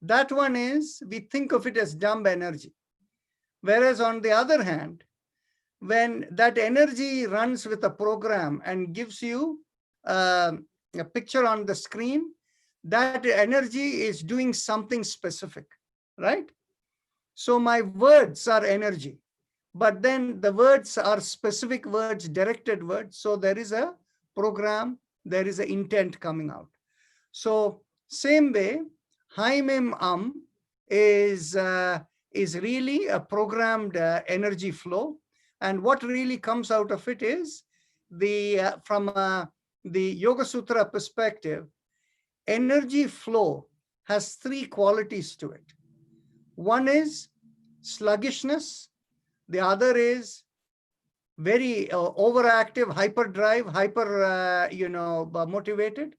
B: that one is, we think of it as dumb energy. Whereas on the other hand, when that energy runs with a program and gives you a picture on the screen, that energy is doing something specific, right? So my words are energy, but then the words are specific words, directed words. So there is a program, there is an intent coming out. So same way, Hai Mem is really a programmed energy flow. And what really comes out of it is from the Yoga Sutra perspective, energy flow has three qualities to it. One is sluggishness. The other is very overactive, hyperdrive, hyper motivated.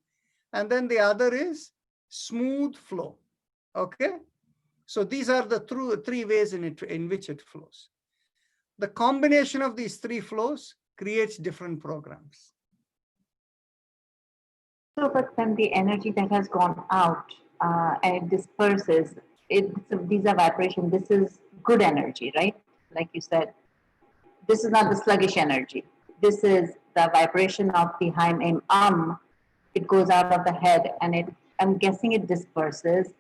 B: And then the other is smooth flow. Okay. So these are the three ways in which it flows. The combination of these three flows creates different programs.
I: So, but then the energy that has gone out and it disperses, these are vibration. This is good energy, right? Like you said, this is not the sluggish energy. This is the vibration of the Hai Mem It goes out of the head and I'm guessing it disperses,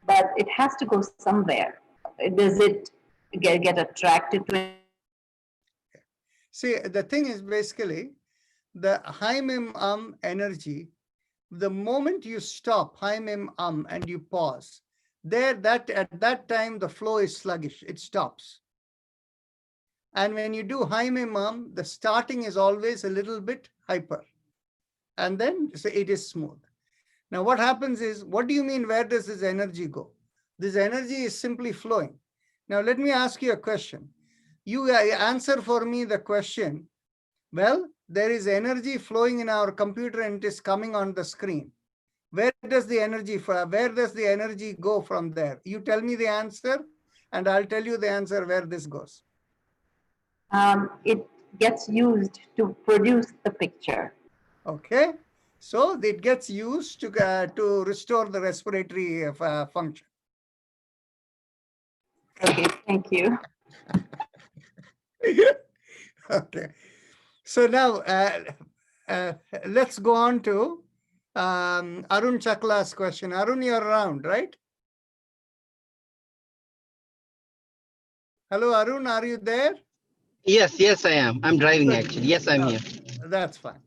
I: but it has to go somewhere. Does it get attracted to it?
B: See, the thing is basically the Hai Mem energy, the moment you stop Hai Mem and you pause, at that time the flow is sluggish, it stops. And when you do Hai Mem the starting is always a little bit hyper, and then it is smooth. Now what happens is, what do you mean, where does this energy go? This energy is simply flowing. Now let me ask you a question. You answer for me the question, well, there is energy flowing in our computer and it is coming on the screen. Where does the energy go from there? You tell me the answer and I'll tell you the answer where this goes.
I: It gets used to produce the picture.
B: Okay, so it gets used to restore the respiratory function.
I: Okay, thank you.
B: Okay, so now let's go on to Arun Chakla's question. Arun, you're around, right? Hello, Arun, are you there?
G: Yes, I am. I'm driving actually. Yes, I'm here.
B: That's fine.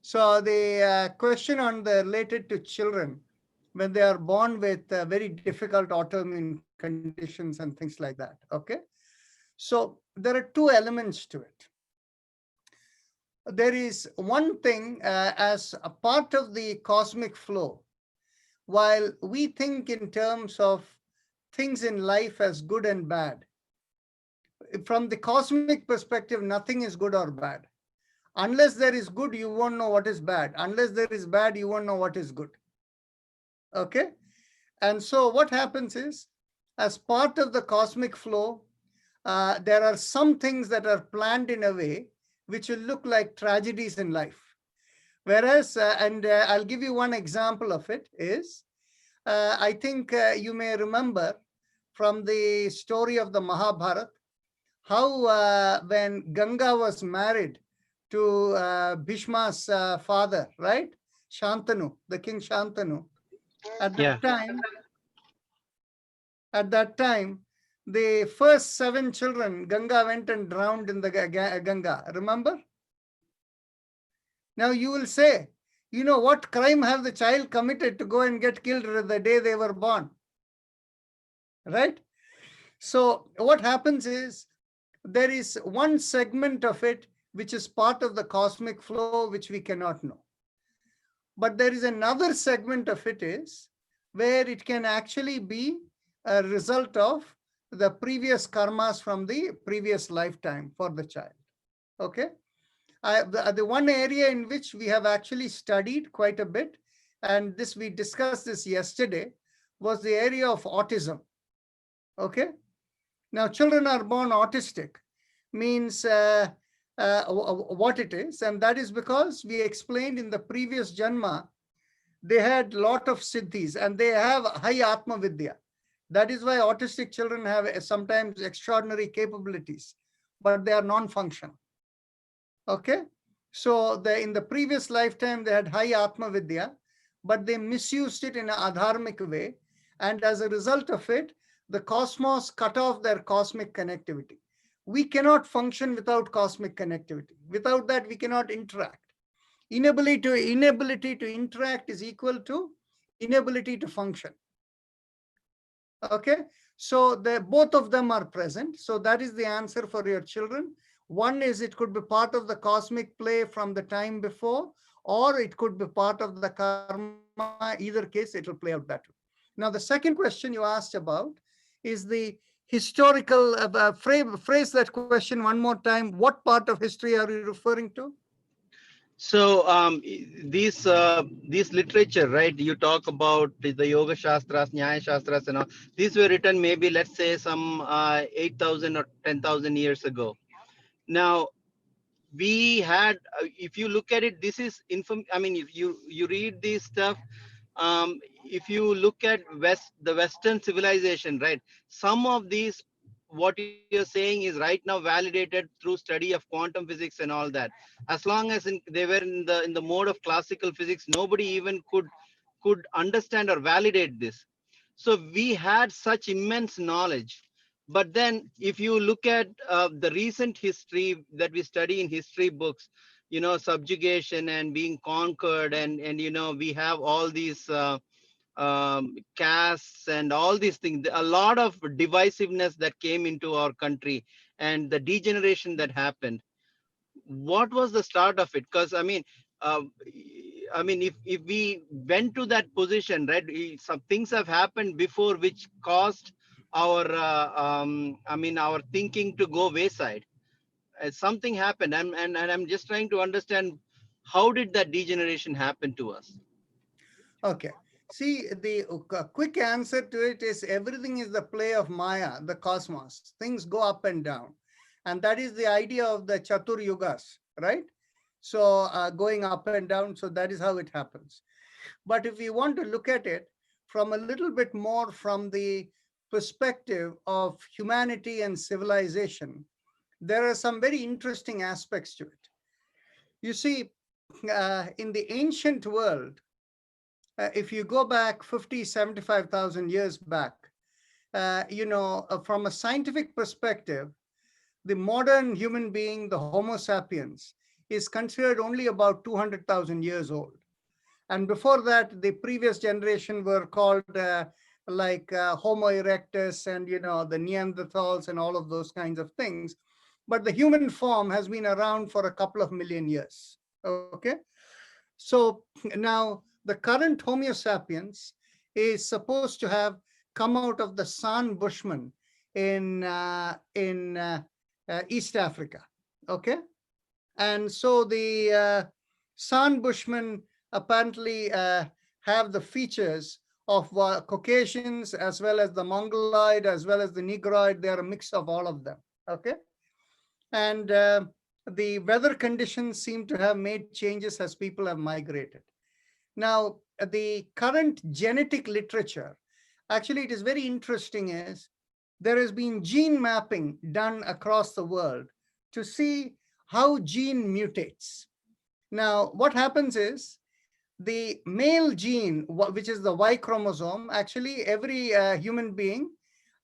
B: So the question related to children when they are born with very difficult autoimmune conditions and things like that. Okay. So there are two elements to it. There is one thing as a part of the cosmic flow. While we think in terms of things in life as good and bad, from the cosmic perspective, nothing is good or bad. Unless there is good, you won't know what is bad. Unless there is bad, you won't know what is good. Okay? And so what happens is, as part of the cosmic flow, there are some things that are planned in a way which will look like tragedies in life. Whereas, I'll give you one example of it is, I think you may remember from the story of the Mahabharata, how when Ganga was married to Bhishma's father, right? Shantanu, the king Shantanu. At that time, the first 7 children, Ganga went and drowned in the Ganga. Remember? Now you will say, you know, what crime have the child committed to go and get killed the day they were born? Right? So what happens is, there is one segment of it which is part of the cosmic flow which we cannot know. But there is another segment of it is where it can actually be a result of the previous karmas from the previous lifetime for the child. Okay. The one area in which we have actually studied quite a bit, and this we discussed this yesterday, was the area of autism. Okay. Now, children are born autistic, means what it is, and that is because we explained in the previous Janma, they had lot of siddhis and they have high Atma Vidya. That is why autistic children have sometimes extraordinary capabilities, but they are non-functional. Okay, so in the previous lifetime, they had high Atma Vidya, but they misused it in an adharmic way. And as a result of it, the cosmos cut off their cosmic connectivity. We cannot function without cosmic connectivity. Without that, we cannot interact. Inability to interact is equal to inability to function. Okay, so both of them are present. So that is the answer for your children. One is it could be part of the cosmic play from the time before, or it could be part of the karma. Either case, it will play out that way. Now, the second question you asked about is the historical phrase that question one more time. What part of history are you referring to?
G: So these literature, right? You talk about the Yoga Shastras, Nyaya Shastras, and all. These were written maybe, let's say, some 8,000 or 10,000 years ago. Now, we had, if you look at it, this is I mean, if you read this stuff, if you look at the Western civilization, right? Some of these, what you're saying is right now validated through study of quantum physics and all that. As long as they were in the mode of classical physics, nobody even could understand or validate this. So we had such immense knowledge. But then if you look at the recent history that we study in history books, you know, subjugation and being conquered, and you know, we have all these castes and all these things, a lot of divisiveness that came into our country and the degeneration that happened. What was the start of it? Because uh, if we went to that position, right, some things have happened before which caused our our thinking to go wayside. Something happened, and I'm just trying to understand, how did that degeneration happen to us?
B: Okay. See, the quick answer to it is everything is the play of Maya, the cosmos. Things go up and down. And that is the idea of the Chatur Yugas, right? So going up and down, so that is how it happens. But if we want to look at it from a little bit more from the perspective of humanity and civilization, there are some very interesting aspects to it. You see, in the ancient world, if you go back 50, 75,000 years back, from a scientific perspective, the modern human being, the Homo sapiens, is considered only about 200,000 years old. And before that, the previous generation were called Homo erectus and, the Neanderthals and all of those kinds of things. But the human form has been around for a couple of million years. Okay. So now the current Homo sapiens is supposed to have come out of the San Bushman in East Africa. Okay. And so the San Bushmen apparently have the features of Caucasians as well as the Mongoloid as well as the Negroid. They are a mix of all of them. Okay. And the weather conditions seem to have made changes as people have migrated. Now, the current genetic literature, actually, it is very interesting, is there has been gene mapping done across the world to see how gene mutates. Now, what happens is the male gene, which is the Y chromosome, actually every human being,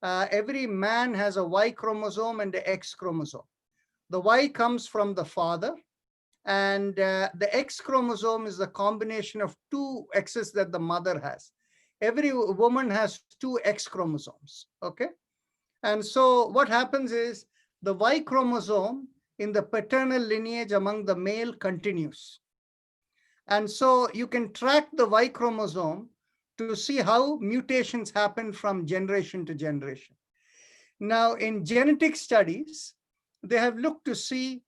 B: every man has a Y chromosome and the X chromosome. The Y comes from the father, and the X chromosome is the combination of two X's that the mother has. Every woman has two X chromosomes, okay? And so what happens is the Y chromosome in the paternal lineage among the male continues. And so you can track the Y chromosome to see how mutations happen from generation to generation. Now, in genetic studies, they have looked to see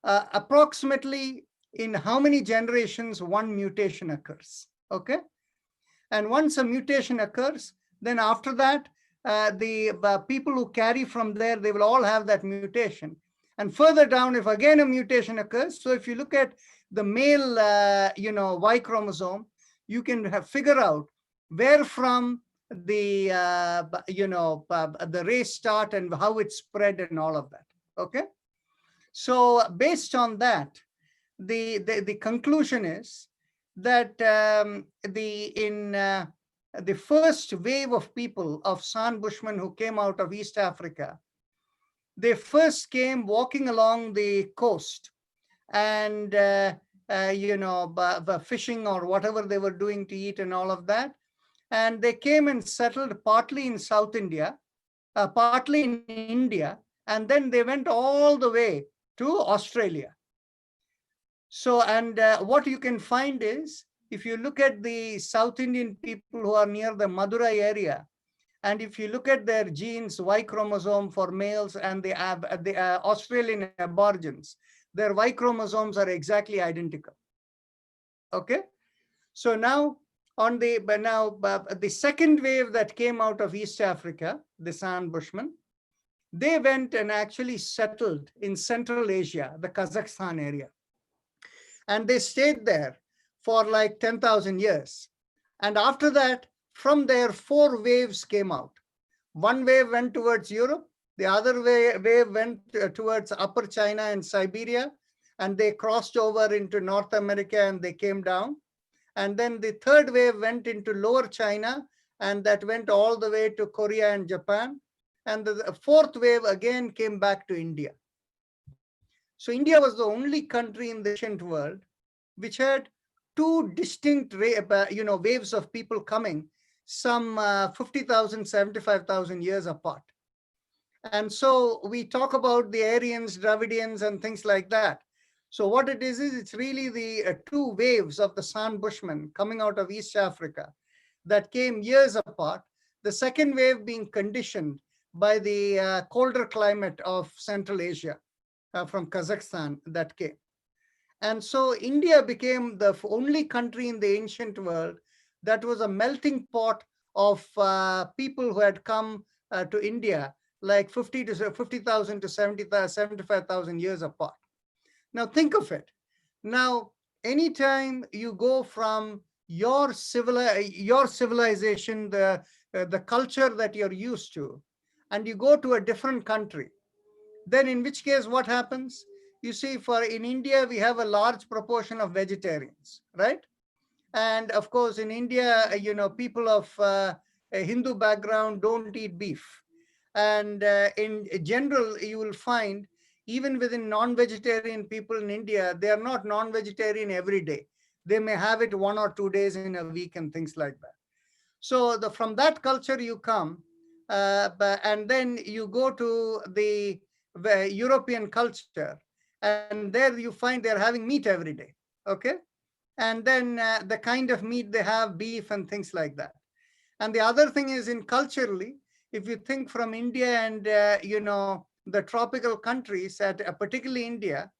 B: approximately in how many generations one mutation occurs, okay? And once a mutation occurs, then after that, the people who carry from there, they will all have that mutation. And further down, if again a mutation occurs, so if you look at the male, Y chromosome, you can figure out where from the, the race start and how it spread and all of that, okay? So based on that, the conclusion is that the first wave of people of San Bushmen who came out of East Africa, they first came walking along the coast and fishing or whatever they were doing to eat and all of that. And they came and settled partly in South India, partly in India, and then they went all the way to Australia. So, and what you can find is, if you look at the South Indian people who are near the Madurai area, and if you look at their genes, Y chromosome for males and the Australian Aborigines, their Y chromosomes are exactly identical. Okay, so now on the second wave that came out of East Africa, the San Bushmen, they went and actually settled in Central Asia, the Kazakhstan area. And they stayed there for like 10,000 years. And after that, from there, 4 waves came out. One wave went towards Europe. The other wave went towards Upper China and Siberia. And they crossed over into North America and they came down. And then the third wave went into Lower China, and that went all the way to Korea and Japan. And the fourth wave again came back to India. So India was the only country in the ancient world which had 2 distinct waves of people coming, some 50,000, 75,000 years apart. And so we talk about the Aryans, Dravidians, and things like that. So what it is it's really the 2 waves of the San Bushmen coming out of East Africa that came years apart. The second wave being conditioned by the colder climate of Central Asia from Kazakhstan that came. And so India became the only country in the ancient world that was a melting pot of people who had come to India like 50,000 to 75,000 years apart. Now think of it. Now, anytime you go from your civilization, the culture that you're used to, and you go to a different country, then in which case what happens? You see, in India, we have a large proportion of vegetarians, right? And of course, in India, people of a Hindu background don't eat beef. And in general, you will find even within non-vegetarian people in India, they are not non-vegetarian every day. They may have it 1 or 2 days in a week and things like that. So from that culture you come, and then you go to the European culture, and there you find they're having meat every day, okay? And then the kind of meat they have, beef and things like that. And the other thing is culturally, if you think from India and, the tropical countries, particularly India,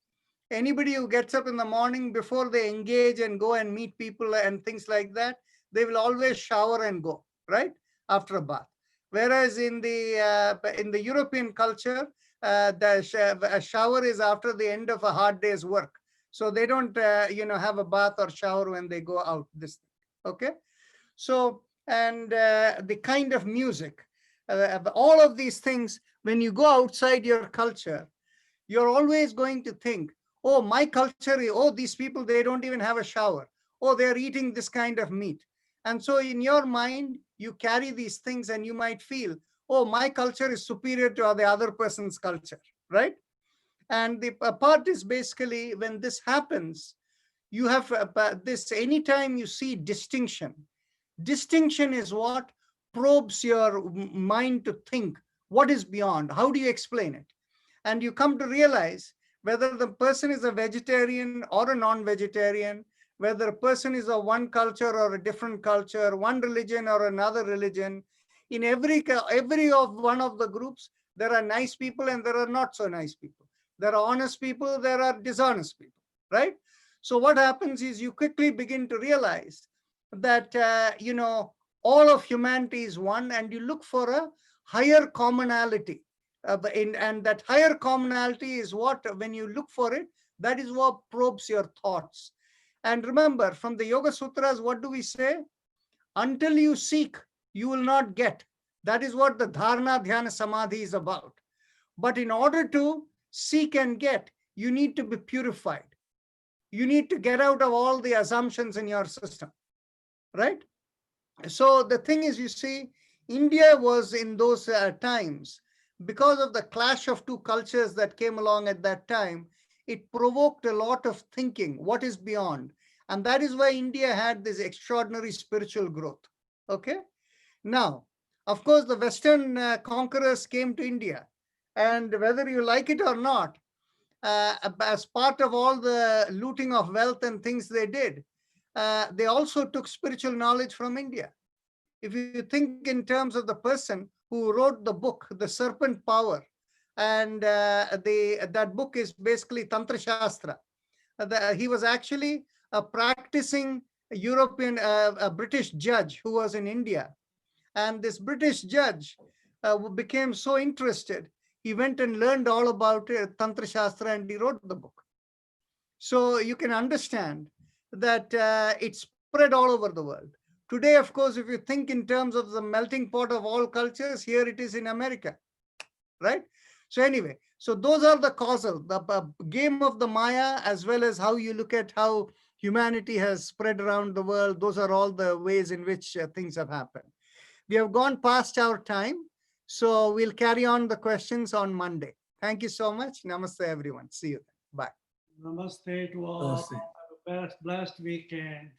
B: anybody who gets up in the morning before they engage and go and meet people and things like that, they will always shower and go, right? After a bath. Whereas in the European culture, a shower is after the end of a hard day's work. So they don't, have a bath or shower when they go out, okay? So, and the kind of music, all of these things, when you go outside your culture, you're always going to think, oh, my culture, oh, these people, they don't even have a shower. Oh, they're eating this kind of meat. And so in your mind, you carry these things and you might feel, oh, my culture is superior to the other person's culture, right? And the part is basically when this happens, you have this, anytime you see distinction is what probes your mind to think, what is beyond? How do you explain it? And you come to realize whether the person is a vegetarian or a non-vegetarian, whether a person is of one culture or a different culture, one religion or another religion. In every of one of the groups, there are nice people and there are not so nice people. There are honest people, there are dishonest people, right? So what happens is you quickly begin to realize that, all of humanity is one, and you look for a higher commonality. And that higher commonality is what, when you look for it, that is what probes your thoughts. And remember, from the Yoga Sutras, what do we say? Until you seek, you will not get. That is what the Dharana, Dhyana, Samadhi is about. But in order to seek and get, you need to be purified. You need to get out of all the assumptions in your system, right? So the thing is, you see, India was in those times, because of the clash of two cultures that came along at that time, it provoked a lot of thinking, what is beyond? And that is why India had this extraordinary spiritual growth, okay? Now, of course, the Western conquerors came to India, and whether you like it or not, as part of all the looting of wealth and things they did, they also took spiritual knowledge from India. If you think in terms of the person who wrote the book, The Serpent Power, and that book is basically Tantra Shastra. He was actually a practicing European, a British judge who was in India. And this British judge became so interested, he went and learned all about Tantra Shastra, and he wrote the book. So you can understand that it spread all over the world. Today, of course, if you think in terms of the melting pot of all cultures, here it is in America, right? So anyway, so those are the causal, the game of the Maya, as well as how you look at how humanity has spread around the world. Those are all the ways in which things have happened. We have gone past our time, so we'll carry on the questions on Monday. Thank you so much. Namaste, everyone. See you then. Bye.
D: Namaste to all.
A: Namaste.
D: Have a blessed weekend.